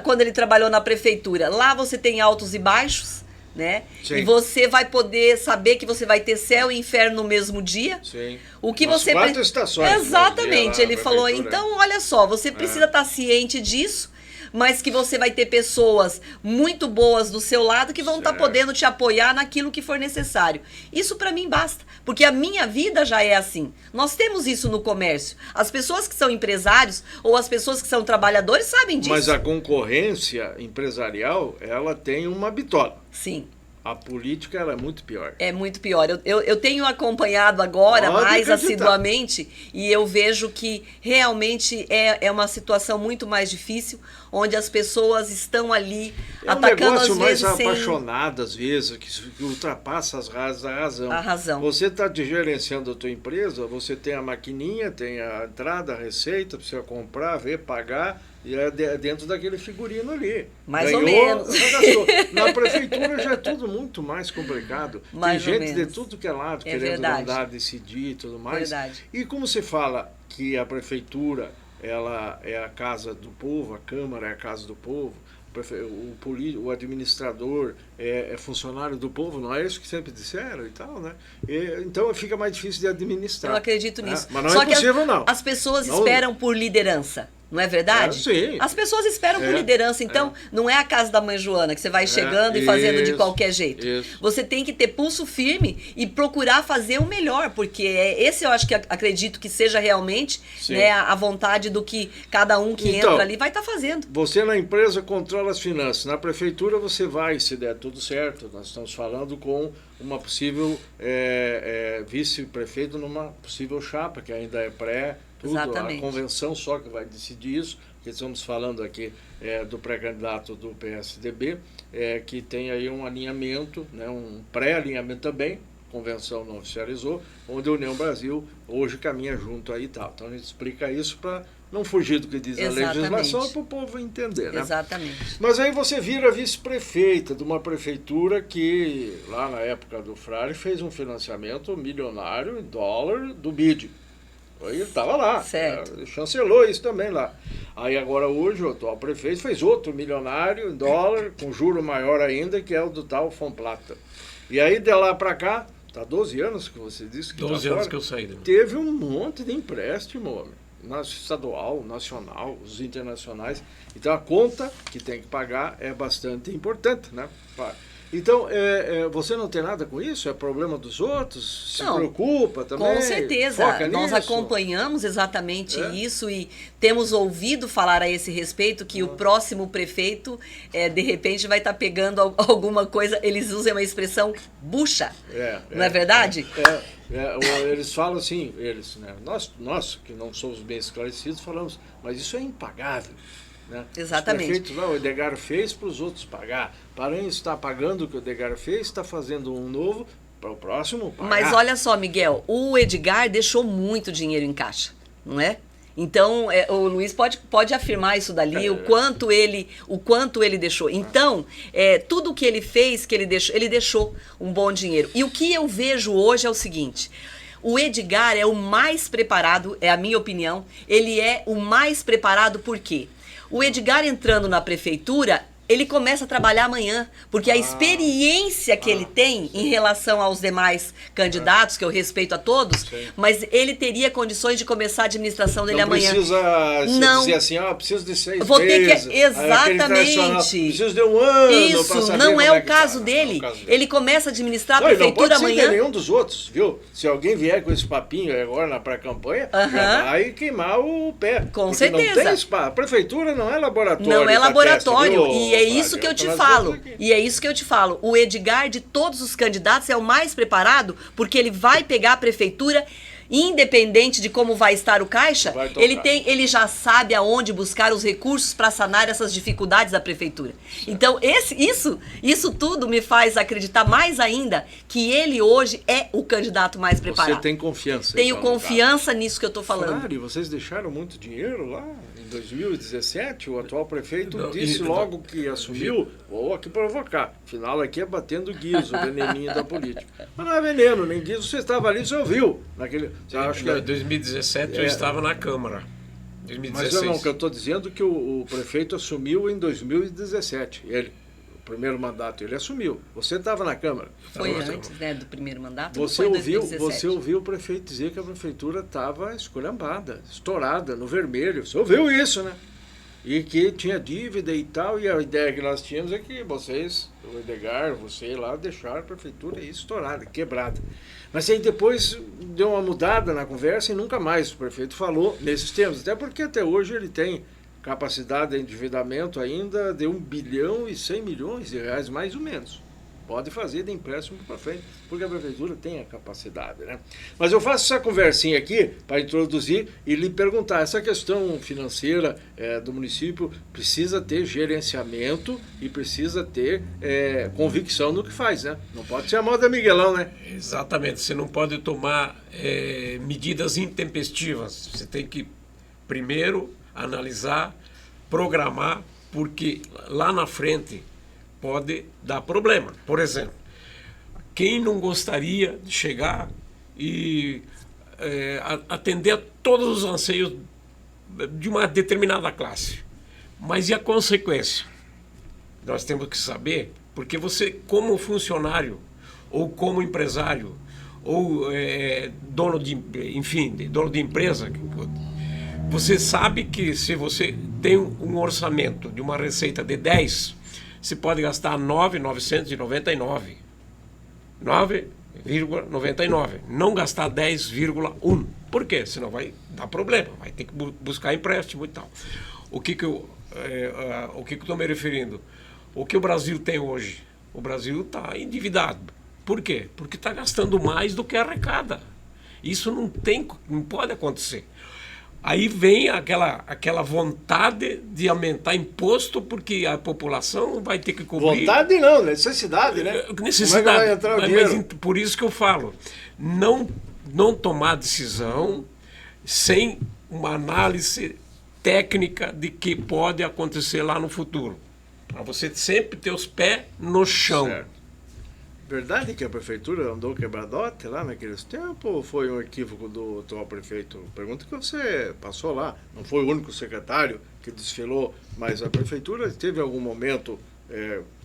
quando ele trabalhou na prefeitura, lá você tem altos e baixos, né? Sim. E você vai poder saber que você vai ter céu e inferno no mesmo dia. Sim. O que Umas você 4 estações. Exatamente. Lá Ele na falou, prefeitura. então, olha só, você precisa estar ciente disso, mas que você vai ter pessoas muito boas do seu lado que vão estar Certo. podendo te apoiar naquilo que for necessário. Isso para mim basta, porque a minha vida já é assim. Nós temos isso no comércio. As pessoas que são empresários ou as pessoas que são trabalhadores sabem disso. Mas a concorrência empresarial, ela tem uma bitola. Sim. A política, ela é muito pior. É muito pior. Eu tenho acompanhado agora Pode mais acreditar. assiduamente e eu vejo que realmente é uma situação muito mais difícil, onde as pessoas estão ali É um atacando negócio às mais vezes sem... apaixonado, às vezes, que ultrapassa a razão. A razão. Você está gerenciando a tua empresa, você tem a maquininha, tem a entrada, a receita, precisa comprar, ver, pagar, e é dentro daquele figurino ali. Mais ou menos. Já gastou. Na prefeitura já é tudo muito mais complicado. Mais tem ou gente de menos. tudo que é lado, É querendo verdade. mandar, decidir e tudo mais. Verdade. E como se fala que a prefeitura, ela é a casa do povo, a Câmara é a casa do povo, o administrador é funcionário do povo, não é isso que sempre disseram e tal, né? Então fica mais difícil de administrar. Eu acredito nisso. Mas não Só é possível, não. As pessoas Não. esperam por liderança. Não é verdade? Sim. As pessoas esperam por liderança. Então, não é a casa da mãe Joana que você vai chegando e fazendo de isso, qualquer jeito. isso. Você tem que ter pulso firme e procurar fazer o melhor, porque esse eu acho que acredito que seja realmente, Sim. né, a vontade do que cada um que Então, entra ali vai estar fazendo. Você na empresa controla as finanças. Na prefeitura você vai, se der tudo certo. Nós estamos falando com uma possível vice-prefeito numa possível chapa, que ainda é pré, tudo. Exatamente. A convenção só que vai decidir isso, porque estamos falando aqui do pré-candidato do PSDB, que tem aí um alinhamento, né, um pré-alinhamento também, a convenção não oficializou, onde a União Brasil hoje caminha junto aí e tal. Então a gente explica isso para não fugir do que diz a legislação para o povo entender, né? Exatamente. Mas aí você vira vice-prefeita de uma prefeitura que, lá na época do Frade, fez um financiamento milionário em dólar do BID. Aí ele estava lá, chancelou isso também lá. Aí agora hoje o atual prefeito fez outro milionário em dólar, com juro maior ainda, que é o do tal Fomplata. E aí de lá para cá, tá 12 anos que você disse que 12 anos que eu saí. Né? Teve um monte de empréstimo, homem. Estadual, nacional, os internacionais. Então a conta que tem que pagar é bastante importante, né? Então, você não tem nada com isso? É problema dos outros? Se preocupa também? Com certeza. Nós acompanhamos exatamente isso e temos ouvido falar a esse respeito que o próximo prefeito, de repente, vai estar pegando alguma coisa, eles usam uma expressão bucha, não é verdade? Eles falam assim, né? Nós que não somos bem esclarecidos, falamos, mas isso é impagável. Né? Exatamente. Os prefeitos lá, o Edgar fez para os outros pagar. Paranhos está pagando o que o Edgar fez, está fazendo um novo para o próximo pagar. Mas olha só, Miguel, o Edgar deixou muito dinheiro em caixa, não é? Então, o Luiz pode afirmar isso dali, o quanto ele deixou. Então, tudo que ele fez, que ele deixou um bom dinheiro. E o que eu vejo hoje é o seguinte: o Edgar é o mais preparado, é a minha opinião, ele é o mais preparado por quê? O Edgar entrando na prefeitura, ele começa a trabalhar amanhã, porque a experiência que ele tem em relação aos demais candidatos, que eu respeito a todos, mas ele teria condições de começar a administração dele amanhã. Não precisa dizer assim, preciso de 6 Vou meses. Ter que, exatamente. Preciso de um ano. Isso, não é o caso dele. Ele começa a administrar a prefeitura amanhã. Não pode ser nenhum dos outros, viu? Se alguém vier com esse papinho agora na pré-campanha, já vai queimar o pé. Com certeza. Não tem a prefeitura não é laboratório. Não é laboratório. E é isso que eu te falo. E é isso que eu te falo. O Edgar, de todos os candidatos, é o mais preparado, porque ele vai pegar a prefeitura, independente de como vai estar o caixa, ele já sabe aonde buscar os recursos para sanar essas dificuldades da prefeitura. Então, isso tudo me faz acreditar mais ainda que ele hoje é o candidato mais preparado. Você tem confiança? Tenho confiança nisso que eu estou falando. Claro, e vocês deixaram muito dinheiro lá? Em 2017, o atual prefeito disse logo que assumiu, vou aqui provocar, afinal aqui é batendo guiso, o veneninho da política. Mas não é veneno, nem guiso, você estava ali, você ouviu. Em 2017 eu estava na Câmara. 2016. Mas eu estou dizendo que o prefeito assumiu em 2017, o primeiro mandato, ele assumiu. Você estava na Câmara. Foi antes, né, do primeiro mandato? Você ouviu o prefeito dizer que a prefeitura estava esculhambada, estourada, no vermelho. Você ouviu isso, né? E que tinha dívida e tal, e a ideia que nós tínhamos é que vocês, o Edgar, você lá, deixaram a prefeitura aí estourada, quebrada. Mas aí depois deu uma mudada na conversa e nunca mais o prefeito falou nesses termos, até porque até hoje ele tem capacidade de endividamento ainda de 1 bilhão e 100 milhões de reais, mais ou menos. Pode fazer de empréstimo para frente, porque a prefeitura tem a capacidade, né? Mas eu faço essa conversinha aqui para introduzir e lhe perguntar, essa questão financeira do município precisa ter gerenciamento e precisa ter convicção no que faz, né? Não pode ser a moda Miguelão, né? Exatamente, você não pode tomar medidas intempestivas, você tem que primeiro analisar, programar, porque lá na frente pode dar problema. Por exemplo, quem não gostaria de chegar e atender a todos os anseios de uma determinada classe? Mas e a consequência? Nós temos que saber, porque você, como funcionário, ou como empresário, ou dono de empresa, você sabe que se você tem um orçamento de uma receita de 10, você pode gastar 9,999. 9,99. Não gastar 10,1. Por quê? Senão vai dar problema. Vai ter que buscar empréstimo e tal. O que eu estou me referindo? O que o Brasil tem hoje? O Brasil está endividado. Por quê? Porque está gastando mais do que arrecada. Isso não pode acontecer. Aí vem aquela vontade de aumentar imposto, porque a população vai ter que cobrir... Vontade não, necessidade, né? Necessidade. Como é que vai entrar o dinheiro? Mas por isso que eu falo, não tomar decisão sem uma análise técnica de que pode acontecer lá no futuro. Para você sempre ter os pés no chão. Certo. Verdade que a prefeitura andou quebradote lá naqueles tempos ou foi um equívoco do atual prefeito? Pergunta que você passou lá. Não foi o único secretário que desfilou, mas a prefeitura teve algum momento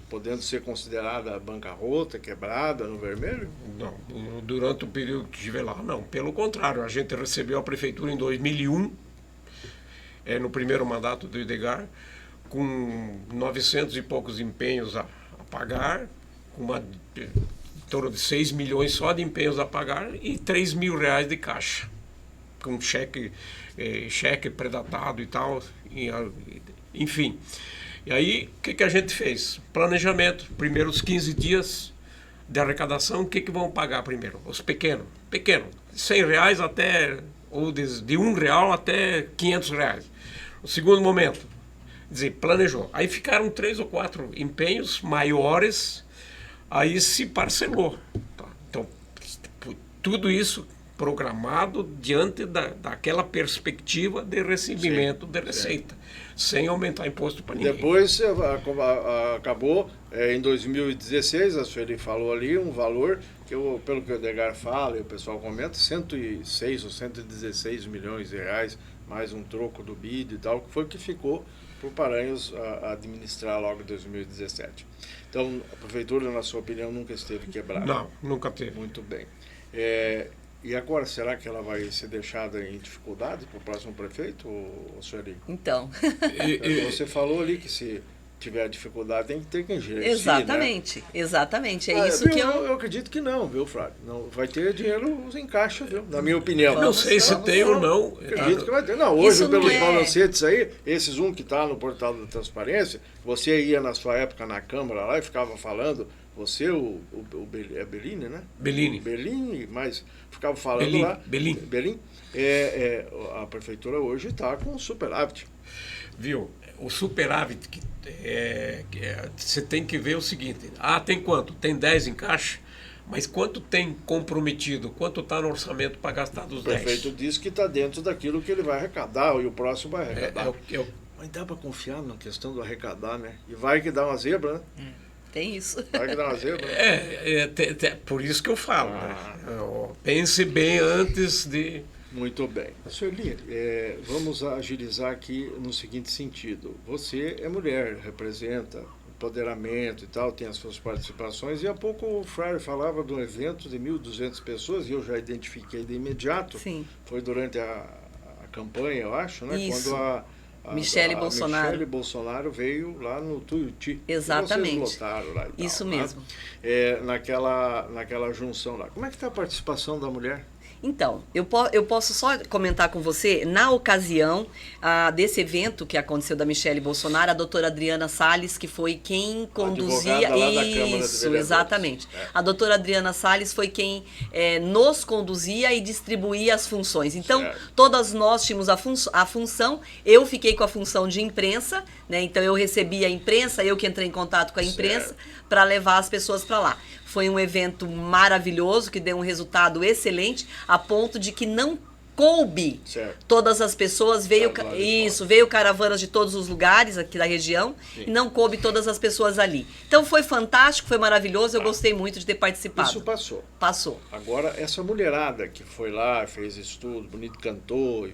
podendo ser considerada bancarrota, quebrada no vermelho? Não, durante o período que estive lá, não. Pelo contrário, a gente recebeu a prefeitura em 2001, no primeiro mandato do Edgar, com 900 e poucos empenhos a pagar, com em torno de 6 milhões só de empenhos a pagar e 3 mil reais de caixa, com cheque predatado e tal, enfim. E aí, o que a gente fez? Planejamento, primeiros 15 dias de arrecadação, o que vão pagar primeiro? Os pequenos, 100 reais até, ou de R$1 até 500 reais. O segundo momento, dizer, planejou. Aí ficaram 3 ou 4 empenhos maiores, aí se parcelou. Tá? Então, tudo isso programado diante daquela perspectiva de recebimento de receita, sem aumentar imposto para ninguém. Depois acabou, em 2016, a Sueli falou ali, um valor que, pelo que o Edgar fala e o pessoal comenta, 106 ou 116 milhões de reais, mais um troco do BID e tal, que foi o que ficou para o Paranhos administrar logo em 2017. Então, a prefeitura, na sua opinião, nunca esteve quebrada? Não, nunca teve. Muito bem. E agora, será que ela vai ser deixada em dificuldade para o próximo prefeito, Sueli? Então. Você falou ali que se tiver dificuldade tem que ter quem gerir. Exatamente, né? Exatamente. É isso viu, que eu acredito que não, viu, Flávio? Não, vai ter dinheiro em caixa, viu? Na minha opinião. Não sei se tem ou não. Acredito que vai ter. Não, hoje, Isso pelos não balancetes aí, esses que está no portal da transparência, você ia na sua época na Câmara lá e ficava falando, você, é Bellini, né? Bellini, mas ficava falando lá. Bellini. A prefeitura hoje está com superávit. Viu? O superávit, você tem que ver o seguinte, tem quanto? Tem 10 em caixa, mas quanto tem comprometido? Quanto está no orçamento para gastar dos 10? O prefeito disse que está dentro daquilo que ele vai arrecadar e o próximo vai arrecadar. Mas dá para confiar na questão do arrecadar, né? E vai que dá uma zebra, né? Tem isso. Vai que dá uma zebra. Por isso que eu falo. Né? Pense bem antes de... Muito bem. Sueli, vamos agilizar aqui no seguinte sentido. Você é mulher, representa empoderamento e tal, tem as suas participações, e há pouco o Frare falava de um evento de 1.200 pessoas, e eu já identifiquei de imediato. Sim. Foi durante a campanha, eu acho, né? Isso. Quando Michele Bolsonaro. Michele Bolsonaro veio lá no Tuiuti. Exatamente. Vocês lotaram lá e tal, isso mesmo. Naquela junção lá. Como é que está a participação da mulher? Então, eu posso só comentar com você, na ocasião desse evento que aconteceu da Michele Bolsonaro, a doutora Adriana Salles, que foi quem conduzia... Advogada lá da Câmara de Vereadores. Exatamente. A doutora Adriana Salles foi quem nos conduzia e distribuía as funções. Então, todas nós tínhamos a função, eu fiquei com a função de imprensa, né? Então eu recebi a imprensa, eu que entrei em contato com a imprensa para levar as pessoas para lá. Foi um evento maravilhoso, que deu um resultado excelente, a ponto de que não coube todas as pessoas, veio caravanas de todos os lugares aqui da região, e não coube todas as pessoas ali. Então foi fantástico, foi maravilhoso, eu gostei muito de ter participado. Isso passou. Passou. Agora, essa mulherada que foi lá, fez estudo, bonito, cantou,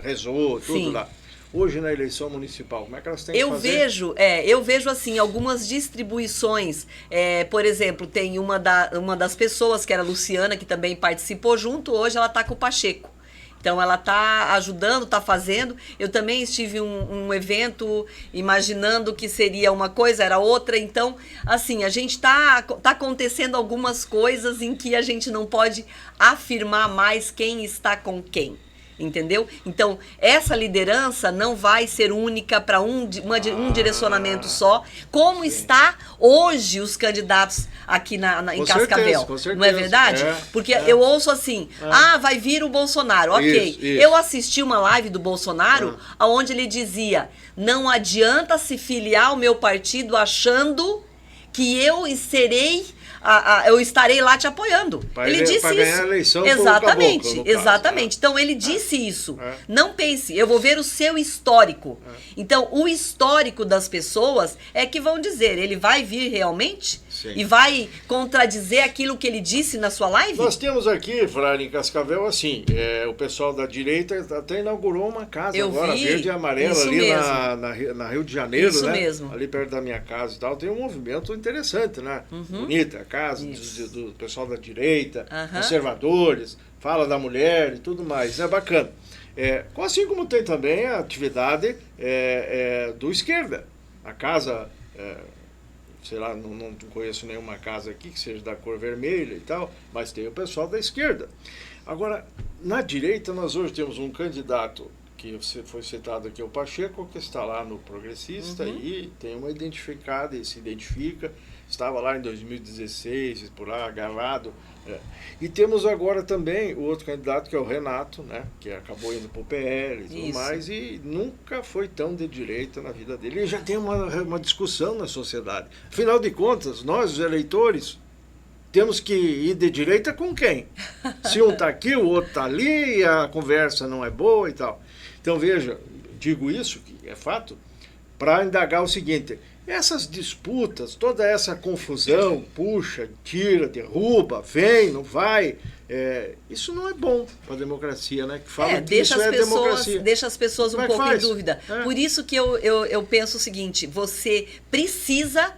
rezou, tudo lá. Hoje na eleição municipal, como é que elas têm que fazer? Eu vejo assim, algumas distribuições, por exemplo, tem uma das pessoas, que era a Luciana, que também participou junto, hoje ela está com o Pacheco. Então ela está ajudando, está fazendo. Eu também estive um evento imaginando que seria uma coisa, era outra. Então, assim, a gente tá acontecendo algumas coisas em que a gente não pode afirmar mais quem está com quem. Entendeu? Então, essa liderança não vai ser única para um direcionamento só, como está hoje os candidatos aqui em Cascavel. Com certeza. Não é verdade? Porque eu ouço assim, vai vir o Bolsonaro. Ok, isso. Eu assisti uma live do Bolsonaro, onde ele dizia, não adianta se filiar ao meu partido achando que eu serei eu estarei lá te apoiando. Ele disse isso. Ganhar a eleição exatamente, caboclo, exatamente. Então ele disse isso. Não pense, eu vou ver o seu histórico. Então o histórico das pessoas é que vão dizer, ele vai vir realmente? Sim. E vai contradizer aquilo que ele disse na sua live? Nós temos aqui, Frari, em Cascavel, assim, o pessoal da direita até inaugurou uma casa agora, verde e amarela, ali na Rio de Janeiro, isso né? Mesmo. Ali perto da minha casa e tal. Tem um movimento interessante, né? Bonita, a casa do pessoal da direita, conservadores, fala da mulher e tudo mais. É bacana. Assim como tem também a atividade do esquerda. A casa... sei lá, não conheço nenhuma casa aqui que seja da cor vermelha e tal, mas tem o pessoal da esquerda. Agora, na direita, nós hoje temos um candidato que foi citado aqui, o Pacheco, que está lá no Progressista e tem uma identificada e se identifica, estava lá em 2016, por lá, agarrado. E temos agora também o outro candidato, que é o Renato, né, que acabou indo para o PL e tudo mais, e nunca foi tão de direita na vida dele. E já tem uma discussão na sociedade. Afinal de contas, nós, os eleitores, temos que ir de direita com quem? Se um está aqui, o outro está ali, e a conversa não é boa e tal. Então, veja, digo isso, que é fato, para indagar o seguinte: essas disputas, toda essa confusão, puxa, tira, derruba, vem, não vai, isso não é bom para a democracia, né? Que fala que isso é democracia. Deixa as pessoas um pouco em dúvida. Por isso que eu penso o seguinte: você precisa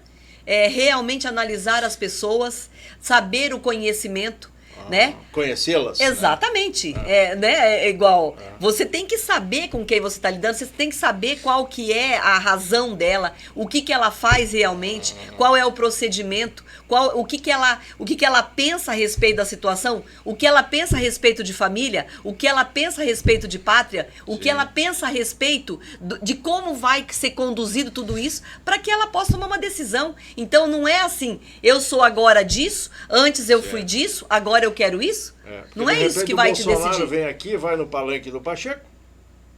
realmente analisar as pessoas, saber o conhecimento, né? Conhecê-las. Exatamente. É igual. Você tem que saber com quem você está lidando, você tem que saber qual que é a razão dela, o que ela faz realmente, qual é o procedimento, o que ela pensa a respeito da situação, o que ela pensa a respeito de família, o que ela pensa a respeito de pátria, o que ela pensa a respeito de como vai ser conduzido tudo isso, para que ela possa tomar uma decisão. Então não é assim, eu sou agora disso, antes eu fui disso, agora eu quero isso. Não é isso que vai te decidir. O Bolsonaro vem aqui, vai no palanque do Pacheco.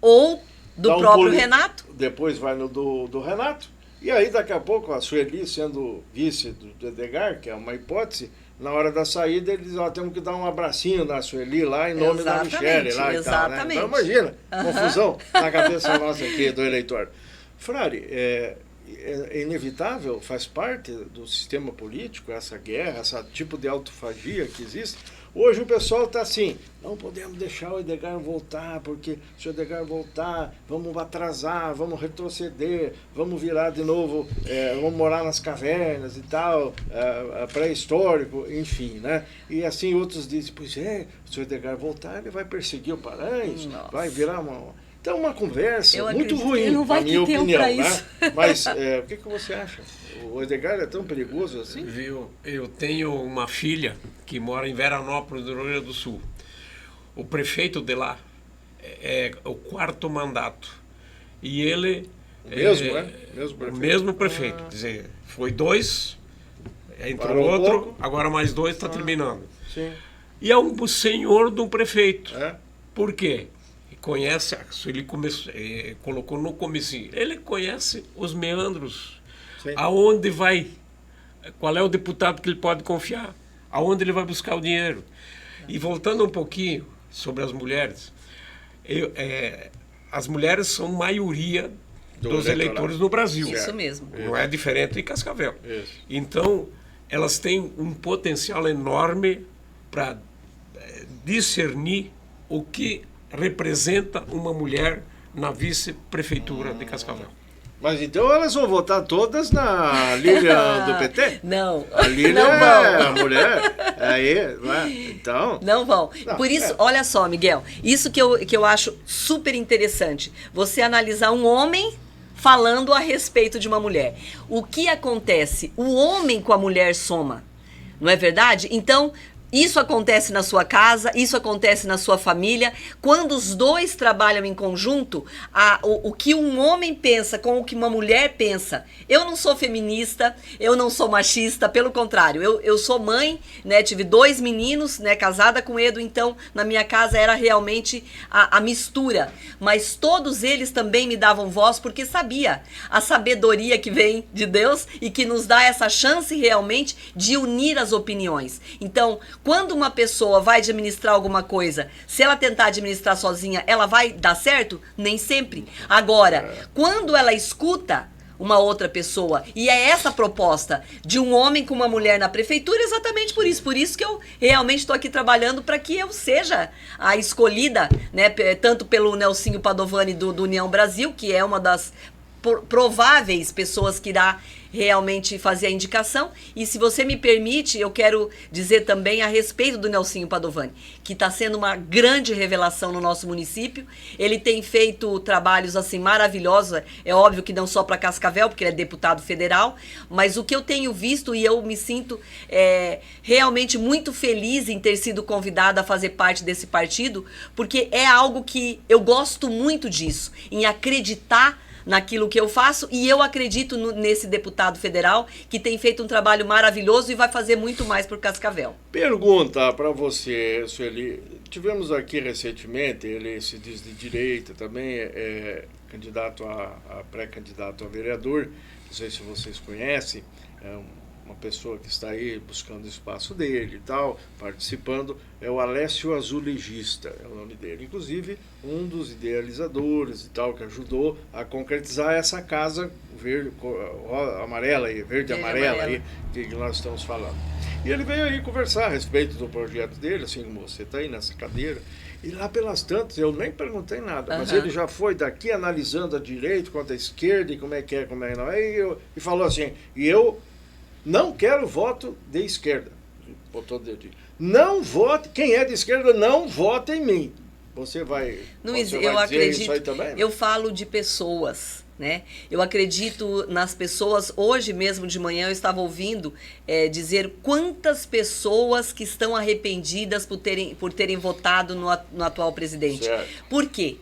Ou do próprio Renato. Depois vai no do Renato. E aí, daqui a pouco, a Sueli, sendo vice do Edgar, que é uma hipótese, na hora da saída, eles temos que dar um abracinho na Sueli lá, em nome da Michele. Lá e tal, né? Então, imagina, confusão na cabeça nossa aqui, do eleitor. Frari, é inevitável, faz parte do sistema político, essa guerra, esse tipo de autofagia que existe. Hoje o pessoal está assim, não podemos deixar o Edgar voltar, porque se o Edgar voltar, vamos atrasar, vamos retroceder, vamos virar de novo, vamos morar nas cavernas e tal, pré-histórico, enfim, né? E assim outros dizem, pois se o Edgar voltar, ele vai perseguir o Paranhos, vai virar Então, uma conversa muito ruim, na minha opinião, né? Mas o que você acha? O Edgar é tão perigoso assim? Viu? Eu tenho uma filha que mora em Veranópolis, do Rio Grande do Sul. O prefeito de lá é o 4º mandato. E ele... O mesmo prefeito. Quer dizer, foi 2, entrou outro, agora mais 2, está terminando. Sim. E é um senhor de um prefeito. Por quê? Conhece, ele colocou no comecinho, ele conhece os meandros, aonde vai, qual é o deputado que ele pode confiar, aonde ele vai buscar o dinheiro. E voltando um pouquinho sobre as mulheres, as mulheres são maioria dos eleitores no Brasil. Isso mesmo. Não é diferente em Cascavel. Isso. Então, elas têm um potencial enorme para discernir o que representa uma mulher na vice-prefeitura de Cascavel. Mas então elas vão votar todas na Lilian do PT? Não. A Lilian não vão. É a mulher. Aí, né? Então... Não vão. Por isso, olha só, Miguel, isso que eu acho super interessante. Você analisar um homem falando a respeito de uma mulher. O que acontece? O homem com a mulher soma. Não é verdade? Então... Isso acontece na sua casa, isso acontece na sua família. Quando os dois trabalham em conjunto, o que um homem pensa com o que uma mulher pensa. Eu não sou feminista, eu não sou machista, pelo contrário. Eu sou mãe, né? Tive 2 meninos, né? Casada com o Edu, então na minha casa era realmente a mistura. Mas todos eles também me davam voz porque sabia a sabedoria que vem de Deus e que nos dá essa chance realmente de unir as opiniões. Então, quando uma pessoa vai administrar alguma coisa, se ela tentar administrar sozinha, ela vai dar certo? Nem sempre. Agora, quando ela escuta uma outra pessoa, e é essa a proposta de um homem com uma mulher na prefeitura, exatamente por isso. Por isso que eu realmente estou aqui trabalhando para que eu seja a escolhida, né, tanto pelo Nelsinho Padovani do União Brasil, que é uma das prováveis pessoas que irá realmente fazer a indicação. E se você me permite, eu quero dizer também a respeito do Nelsinho Padovani, que está sendo uma grande revelação no nosso município. Ele tem feito trabalhos assim maravilhosos, é óbvio que não só para Cascavel, porque ele é deputado federal, mas o que eu tenho visto, e eu me sinto realmente muito feliz em ter sido convidada a fazer parte desse partido, porque é algo que eu gosto muito disso, em acreditar naquilo que eu faço, e eu acredito nesse deputado federal que tem feito um trabalho maravilhoso e vai fazer muito mais por Cascavel. Pergunta para você, Sueli. Tivemos aqui recentemente, ele se diz de direita também, candidato pré-candidato a vereador, não sei se vocês conhecem, uma pessoa que está aí buscando o espaço dele e tal, participando, é o Alessio Azulejista, é o nome dele. Inclusive, um dos idealizadores e tal, que ajudou a concretizar essa casa verde, amarela aí, verde amarela aí, que nós estamos falando. E ele veio aí conversar a respeito do projeto dele, assim como você está aí nessa cadeira. E lá pelas tantas, eu nem perguntei nada, mas ele já foi daqui analisando a direita contra a esquerda e como é que não é, e falou assim, e eu não quero voto de esquerda. Botou o dedinho. Não vote, quem é de esquerda, não vote em mim. Você vai, eu acredito, isso aí também? Eu falo de pessoas, né? Eu acredito nas pessoas. Hoje mesmo de manhã eu estava ouvindo dizer quantas pessoas que estão arrependidas por terem votado no atual presidente. Certo. Por quê?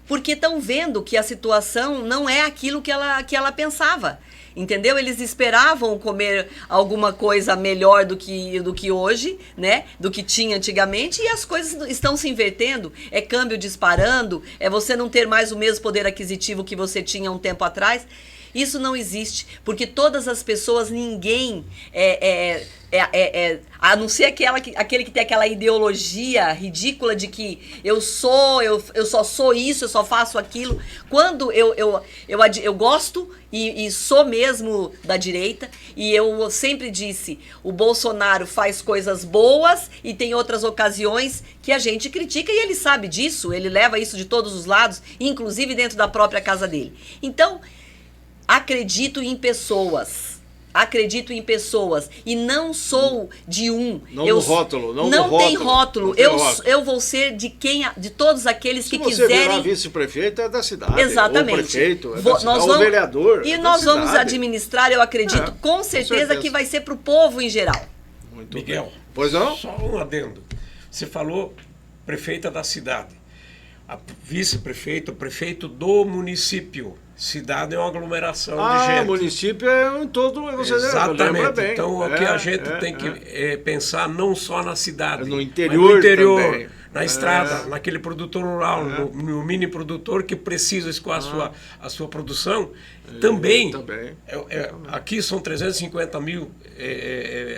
Porque estão vendo que a situação não é aquilo que ela pensava. Entendeu? Eles esperavam comer alguma coisa melhor do que hoje, né? Do que tinha antigamente, e as coisas estão se invertendo. É câmbio disparando, é você não ter mais o mesmo poder aquisitivo que você tinha um tempo atrás. Isso não existe, porque todas as pessoas, ninguém a não ser aquele que tem aquela ideologia ridícula de que eu só sou isso, eu só faço aquilo. Quando eu gosto e sou mesmo da direita, e eu sempre disse, o Bolsonaro faz coisas boas e tem outras ocasiões que a gente critica, e ele sabe disso, ele leva isso de todos os lados, inclusive dentro da própria casa dele. Então, acredito em pessoas e não sou de um. Não no rótulo, não tem rótulo. Eu vou ser de todos aqueles que quiserem. Se você virar vice-prefeito é da cidade. Exatamente. Ou prefeito é da cidade, ou vereador. E nós vamos administrar, eu acredito, com certeza que vai ser para o povo em geral. Muito Miguel, bem. Pois não? Só um adendo. Você falou prefeita da cidade. A vice-prefeito, prefeito do município. Cidade é uma aglomeração de gente. Município é em todo... Exatamente. Bem. Então, o que a gente tem que pensar não só na cidade, no interior, mas no interior, também. Na estrada, naquele produtor rural, no mini produtor que precisa escoar a sua produção. Também. Aqui são 350 mil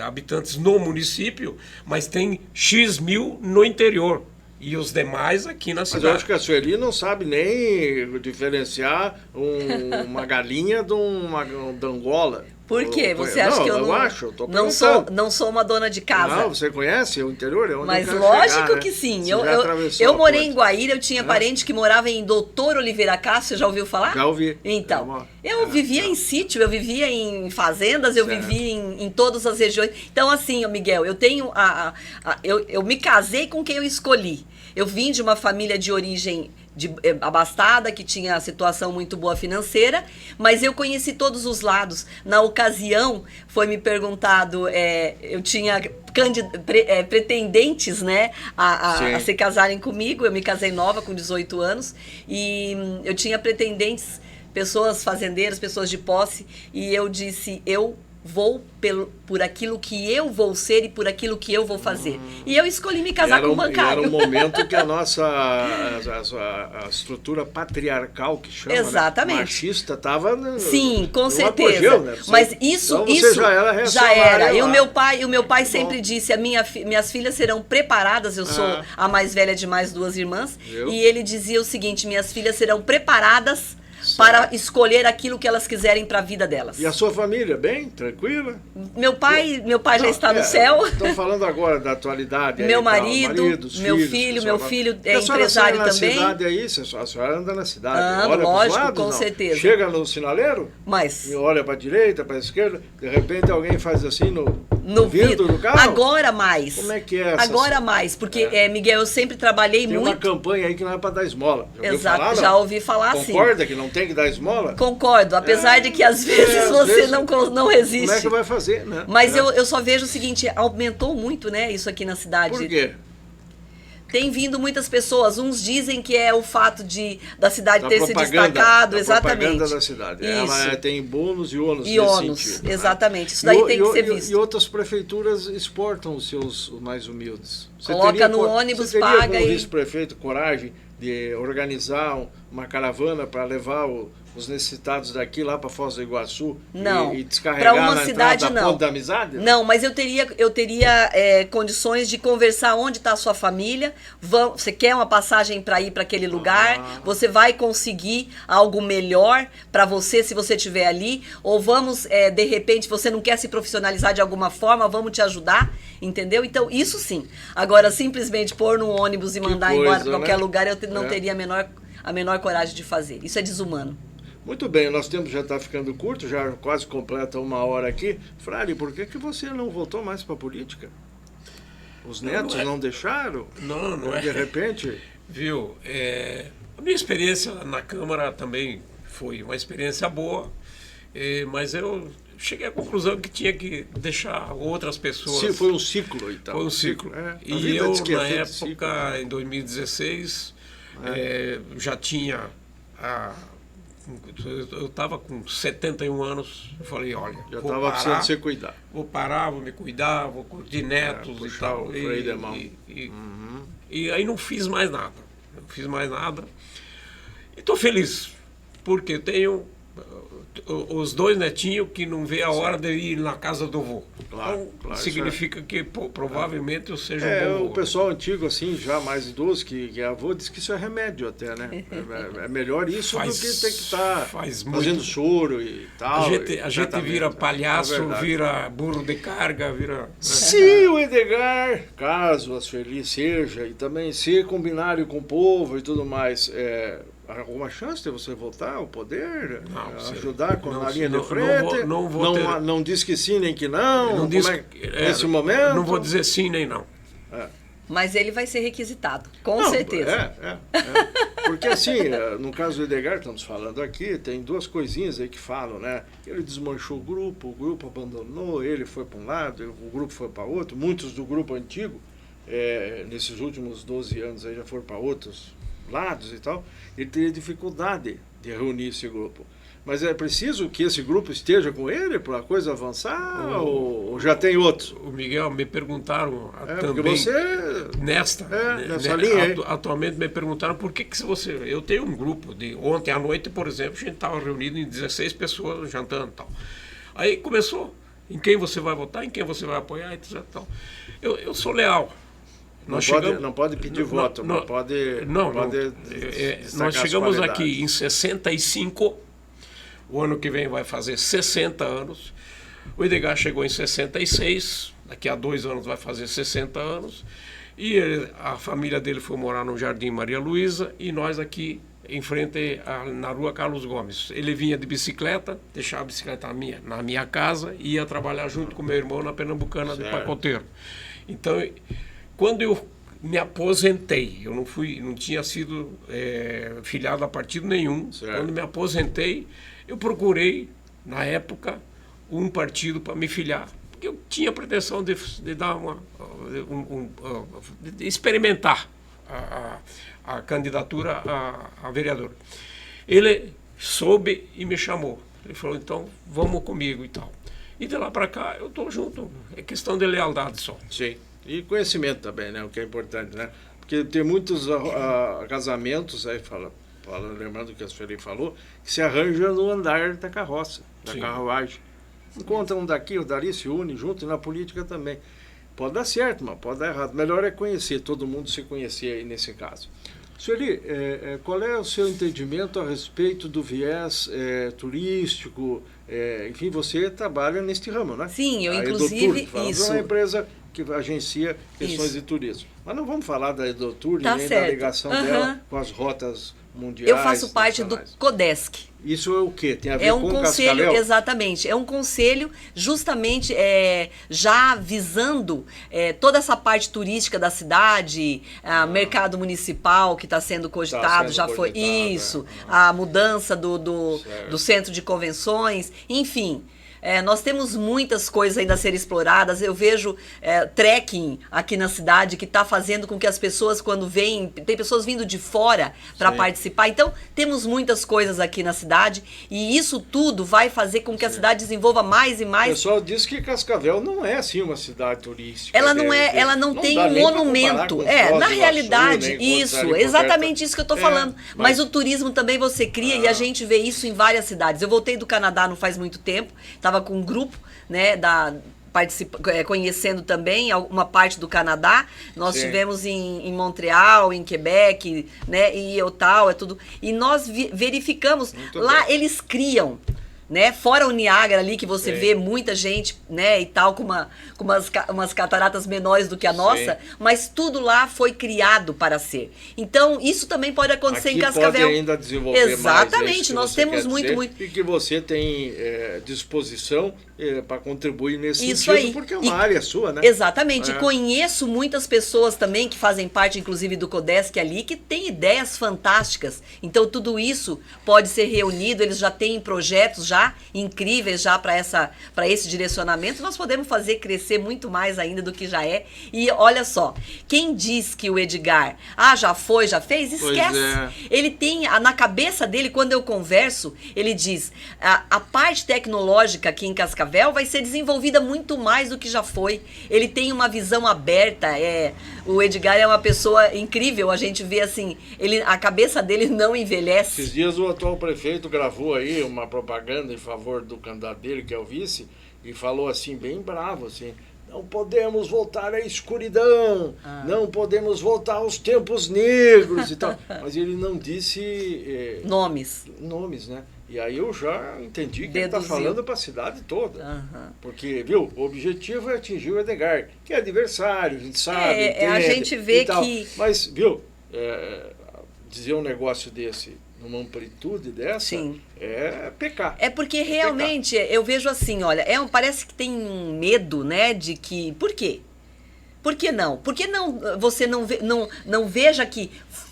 habitantes no município, mas tem X mil no interior. E os demais aqui na cidade. Mas eu acho que a Sueli não sabe nem diferenciar uma galinha de uma Angola. Por quê? Você acha que eu não sou uma dona de casa? Não, você conhece o interior? É onde mas eu quero lógico chegar, que né? sim. Você Eu morei em Guaíra, eu tinha parente que morava em Doutor Oliveira Castro, já ouviu falar? Já ouvi. Então, eu vivia em sítio, eu vivia em fazendas, eu vivia em todas as regiões. Então, assim, Miguel, eu tenho eu me casei com quem eu escolhi. Eu vim de uma família de origem abastada, que tinha situação muito boa financeira, mas eu conheci todos os lados. Na ocasião, foi me perguntado, eu tinha pretendentes, né, a se casarem comigo. Eu me casei nova, com 18 anos, e eu tinha pretendentes, pessoas fazendeiras, pessoas de posse, e eu disse, eu vou por aquilo que eu vou ser e por aquilo que eu vou fazer. E eu escolhi me casar com um bancário. Era um momento que a nossa a estrutura patriarcal, que chama, exatamente, né, machista, estava sim, com certeza. Apogeu, né? Mas isso já era. Já era. E o meu pai sempre disse, minhas filhas serão preparadas, eu sou a mais velha de mais 2 irmãs, e ele dizia o seguinte, minhas filhas serão preparadas para escolher aquilo que elas quiserem para a vida delas. E a sua família, bem? Tranquila? Meu pai já está no céu. Estou falando agora da atualidade. Meu marido, meu filho é empresário também. A cidade aí, a senhora anda na cidade. Ando, lógico, com certeza. Chega no sinaleiro, mas olha para a direita, para a esquerda, de repente alguém faz assim no vidro do carro? Agora mais. Como é que é essa? Agora mais, porque, Miguel, eu sempre trabalhei muito... Tem uma campanha aí que não é para dar esmola. Exato, já ouvi falar assim. Concorda que não tem que dar esmola? Concordo, apesar de que às vezes você não resiste. Como é que vai fazer, né? Mas eu só vejo o seguinte, aumentou muito, né, isso aqui na cidade. Por quê? Tem vindo muitas pessoas, uns dizem que é o fato da cidade ter se destacado, exatamente. A propaganda da cidade. Isso. Ela tem bônus e ônus e ônus, sentido, exatamente. Né? Isso daí tem que ser visto. E outras prefeituras exportam os seus mais humildes. Coloca no ônibus, você paga teria como vice-prefeito coragem de organizar uma caravana para levar os necessitados daqui lá para Foz do Iguaçu e descarregar uma na cidade, entrada da Ponte da Amizade? Não, mas eu teria condições de conversar onde está a sua família. Você quer uma passagem para ir para aquele lugar? Você vai conseguir algo melhor para você se você estiver ali? Ou vamos, de repente, você não quer se profissionalizar de alguma forma, vamos te ajudar, entendeu? Então, isso sim. Agora, simplesmente pôr no ônibus e mandar embora para qualquer lugar, eu não teria a menor coragem de fazer. Isso é desumano. Muito bem, nosso tempo já está ficando curto, já quase completa 1 hora aqui. Frari, por que você não voltou mais para a política? Os netos não deixaram? Não é. De repente? Viu, a minha experiência na Câmara também foi uma experiência boa, mas eu cheguei à conclusão que tinha que deixar outras pessoas... Sim, foi um ciclo e tal. Foi um ciclo. E eu, na época, em 2016, já tinha... Eu estava com 71 anos, eu falei, olha, já estava precisando se cuidar. Vou parar, vou me cuidar, vou curtir netos e tal. E aí não fiz mais nada. E estou feliz, porque tenho os 2 netinhos que não vê a hora de ir na casa do avô. Claro, significa que provavelmente eu seja um bom avô. O pessoal antigo, assim, já mais idoso, que é avô, diz que isso é remédio até, né? É melhor isso do que ter que estar fazendo choro e tal. A gente vira palhaço, vira burro de carga, vira... Se o Edgar, caso a Sueli seja, e também se combinarem com o povo e tudo mais... alguma chance de você voltar ao poder? Ajudar na linha de frente? Não diz que sim nem que não? Nesse momento? Não vou dizer sim nem não. Mas ele vai ser requisitado, com certeza. Porque assim, no caso do Edgar, estamos falando aqui, tem 2 coisinhas aí que falam, né? Ele desmanchou o grupo abandonou, ele foi para um lado, o grupo foi para outro. Muitos do grupo antigo, nesses últimos 12 anos aí já foram para outros lados e tal, ele teria dificuldade de reunir esse grupo. Mas é preciso que esse grupo esteja com ele para a coisa avançar ou já tem outros? O Miguel, me perguntaram também, porque você... nessa linha aí. Atualmente me perguntaram por que você... Eu tenho um grupo de... Ontem à noite, por exemplo, a gente estava reunido em 16 pessoas jantando e tal. Aí começou, em quem você vai votar, em quem você vai apoiar, etc. Tal. Eu sou leal. Não pode pedir voto, não pode... Nós chegamos aqui em 65, o ano que vem vai fazer 60 anos. O Edgar chegou em 66, daqui a 2 anos vai fazer 60 anos. E a família dele foi morar no Jardim Maria Luísa e nós aqui em frente na rua Carlos Gomes. Ele vinha de bicicleta, deixava a bicicleta na minha casa e ia trabalhar junto com meu irmão na Pernambucana de pacoteiro. Então... Quando eu me aposentei. Eu não tinha sido filiado a partido nenhum. Certo. Quando me aposentei, eu procurei, na época, um partido para me filiar. Porque eu tinha a pretensão de dar de experimentar a candidatura a vereador. Ele soube e me chamou. Ele falou, então, vamos comigo e tal. E de lá para cá, eu estou junto. É questão de lealdade só. Sim. E conhecimento também, né? O que é importante, né? Porque tem muitos casamentos, aí lembrando o que a Sueli falou, que se arranjam no andar da carroça, da Sim. carruagem. Encontra um daqui, o dali, se une junto, e na política também. Pode dar certo, mas pode dar errado. Melhor é conhecer, todo mundo se conhecer aí nesse caso. Sueli, qual é o seu entendimento a respeito do viés turístico? Enfim, você trabalha neste ramo, né? Sim, eu a inclusive... Edotur, isso. é uma empresa que agencia questões Isso. de turismo. Mas não vamos falar da Edotur, Tá nem certo. da ligação Aham. dela com as rotas mundiais. Eu faço parte do nacionais. CODESC. Isso é o quê? Tem a ver É um com conselho, Cascavel? exatamente. É um conselho justamente já visando toda essa parte turística da cidade, mercado municipal que está sendo cogitado, sendo já foi cogitado, isso, a mudança do Certo. centro de convenções, enfim. Nós temos muitas coisas ainda a ser exploradas. Eu vejo trekking aqui na cidade que está fazendo com que as pessoas, quando vêm, tem pessoas vindo de fora para Sim. participar. Então, temos muitas coisas aqui na cidade e isso tudo vai fazer com que a cidade desenvolva mais e O mais. pessoal diz que Cascavel não é assim uma cidade turística. Ela não é, ela não tem dá um nem pra monumento. comparar com Na Foz do realidade, Iguaçu, nem com isso, ali por exatamente perto. isso que eu estou falando. Mas o turismo também você cria e a Ah. gente vê isso em várias cidades. Eu voltei do Canadá não faz muito tempo, estava com um grupo, né, conhecendo também uma parte do Canadá. Nós Sim. estivemos em Montreal, em Quebec, né, em Ottawa, tudo. E nós verificamos, Muito lá bem. eles criam, né, fora o Niágara ali, que você Sim. vê muita gente, né, e tal, com umas cataratas menores do que a nossa, mas tudo lá foi criado para ser. Então, isso também pode acontecer Aqui em Cascavel. pode ainda desenvolver Exatamente, mais, é isso que nós você temos quer muito, dizer, muito. E que você tem disposição para contribuir nesse Isso sentido, aí. porque é uma área sua, né? Exatamente. É. E conheço muitas pessoas também que fazem parte, inclusive, do CODESC ali, que têm ideias fantásticas. Então, tudo isso pode ser reunido, eles já têm projetos já incríveis já para esse direcionamento. Nós podemos fazer crescer muito mais ainda do que já é. E olha só, quem diz que o Edgar, já foi, já fez, esquece. é. Ele tem, na cabeça dele, quando eu converso, ele diz, a parte tecnológica aqui em Cascavel vai ser desenvolvida muito mais do que já foi. Ele tem uma visão aberta, o Edgar é uma pessoa incrível, a gente vê assim, a cabeça dele não envelhece. Esses dias o atual prefeito gravou aí uma propaganda em favor do candidato dele, que é o vice, e falou assim, bem bravo, assim, não podemos voltar à escuridão, não podemos voltar aos tempos negros e tal. Mas ele não disse Nomes. né? E aí eu já entendi que ele está Deduziu. falando para a cidade toda. Aham. Porque, viu, o objetivo é atingir o Edgar, que é adversário, a gente sabe, A entende gente vê e tal. que... Mas, viu, dizer um negócio desse numa amplitude dessa Sim. é pecar. É porque realmente eu vejo assim, olha, parece que tem um medo, né, de que... Por quê? Por que não? Por que você não veja que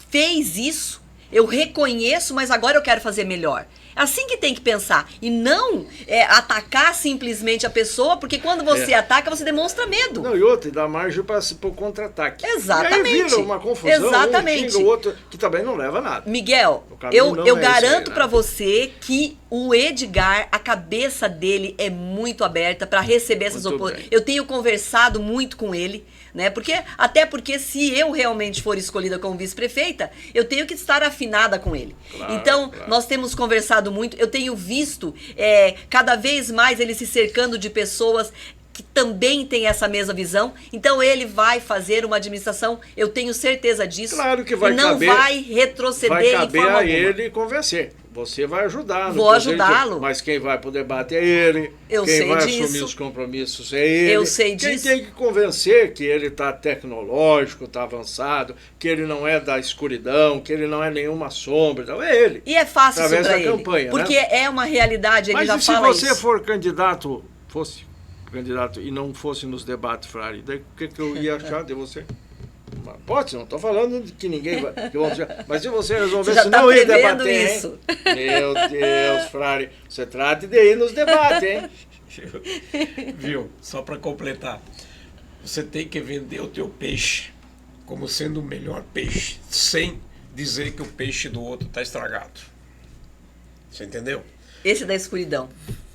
fez isso, eu reconheço, mas agora eu quero fazer melhor? Assim que tem que pensar. E não atacar simplesmente a pessoa, porque quando você ataca, você demonstra medo. Não, e outra, e dá margem para o contra-ataque. Exatamente. E aí vira uma confusão, Exatamente. um xinga o outro, que também não leva a nada. Miguel, O caminho não eu é garanto esse aí, né? pra você que o Edgar, a cabeça dele é muito aberta para receber essas Muito oposições. bem. Eu tenho conversado muito com ele, né? Até porque se eu realmente for escolhida como vice-prefeita, eu tenho que estar afinada com ele. Claro, Então, claro. nós temos conversado muito, eu tenho visto cada vez mais ele se cercando de pessoas que também tem essa mesma visão. Então ele vai fazer uma administração, eu tenho certeza disso. Claro que vai e não caber- vai retroceder Vai em caber forma a alguma. ele convencer. Você vai ajudar. no Vou projeto, ajudá-lo. Mas quem vai para o debate é ele. Eu quem sei vai disso. assumir os compromissos é ele. Eu sei Quem disso. tem que convencer que ele está tecnológico, está avançado, que ele não é da escuridão, que ele não é nenhuma sombra, então é ele. E é fácil isso Através para da ele. campanha, né? Porque é uma realidade, ele Mas já e se fala você isso. fosse candidato e não fosse nos debates, Frari, daí o que eu ia achar de você? Pode, não estou falando que ninguém vai. Mas se você resolver, Você se já não tá ir prevendo debater, isso. hein? Meu Deus, Frari, você trate de ir nos debates, hein? Viu? Só para completar. Você tem que vender o teu peixe como sendo o melhor peixe, sem dizer que o peixe do outro está estragado. Você entendeu? Esse da escuridão.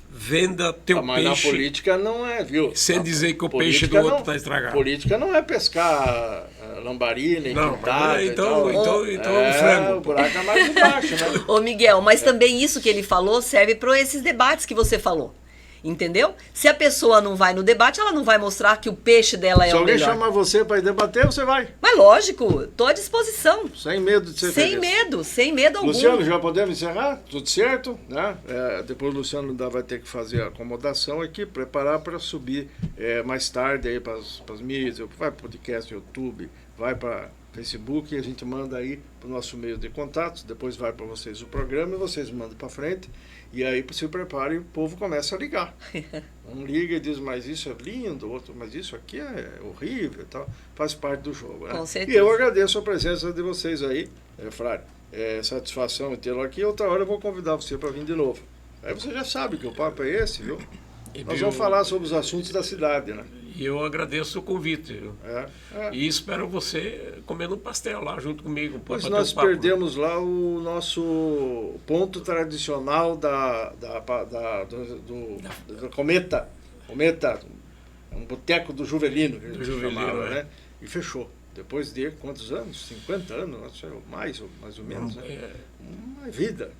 Venda teu Mas peixe na política não é, viu? sem Na dizer que o política peixe do outro não- está estragado. Política não é pescar lambari, nem Não, pintada mas e tal. então é frango. O buraco é mais embaixo, né? Ô Miguel, mas também isso que ele falou serve para esses debates que você falou. Entendeu? Se a pessoa não vai no debate, ela não vai mostrar que o peixe dela é Se o alguém melhor. chamar você para ir debater, você vai. Mas lógico, tô à disposição. Sem medo de ser Sem feliz. sem medo algum. Luciano, já podemos encerrar? Tudo certo? Né? Depois o Luciano ainda vai ter que fazer a acomodação aqui, preparar para subir mais tarde aí para as mídias, vai para podcast, YouTube, vai para Facebook e a gente manda aí para o nosso meio de contatos, depois vai para vocês o programa e vocês mandam para frente e aí se preparem e o povo começa a ligar. Um liga e diz, mas isso é lindo, outro, mas isso aqui é horrível e tal. Faz parte do jogo. Né? Com certeza. E eu agradeço a presença de vocês aí, Frade. Satisfação em tê-lo aqui. Outra hora eu vou convidar você para vir de novo. Aí você já sabe que o papo é esse, viu? Nós vamos falar sobre os assuntos da cidade, né? E eu agradeço o convite. Viu? E espero você comendo um pastel lá junto comigo. Pois pra nós bater um papo, perdemos lá o nosso ponto tradicional do Cometa. Cometa, um boteco do Juvelino, que a gente Juvelino, chamava, né? E fechou. Depois de quantos anos? 50 anos? Não sei, mais ou menos. Né? Uma vida.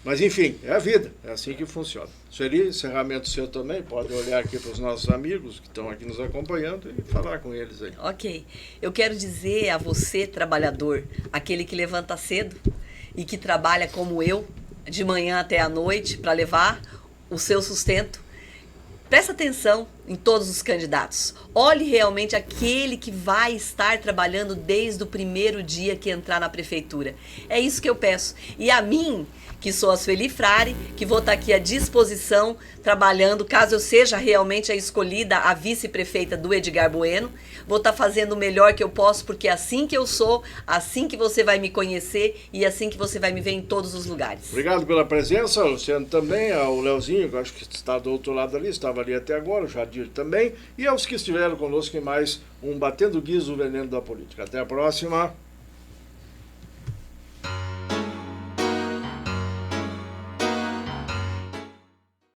Mas enfim, é a vida, é assim que funciona. Seria encerramento seu também, pode olhar aqui para os nossos amigos que estão aqui nos acompanhando e falar com eles aí. Ok. Eu quero dizer a você, trabalhador, aquele que levanta cedo e que trabalha como eu, de manhã até a noite, para levar o seu sustento, presta atenção em todos os candidatos. Olhe realmente aquele que vai estar trabalhando desde o primeiro dia que entrar na prefeitura. É isso que eu peço. E a mim, que sou a Sueli Frari, que vou estar aqui à disposição, trabalhando, caso eu seja realmente a escolhida, a vice-prefeita do Edgar Bueno, vou estar fazendo o melhor que eu posso, porque é assim que eu sou, assim que você vai me conhecer e assim que você vai me ver em todos os lugares. Obrigado pela presença, Luciano também, ao Leozinho, que eu acho que está do outro lado ali, estava ali até agora, o Jadir também, e aos que estiveram conosco em mais um Batendo Guizo, o Veneno da Política. Até a próxima.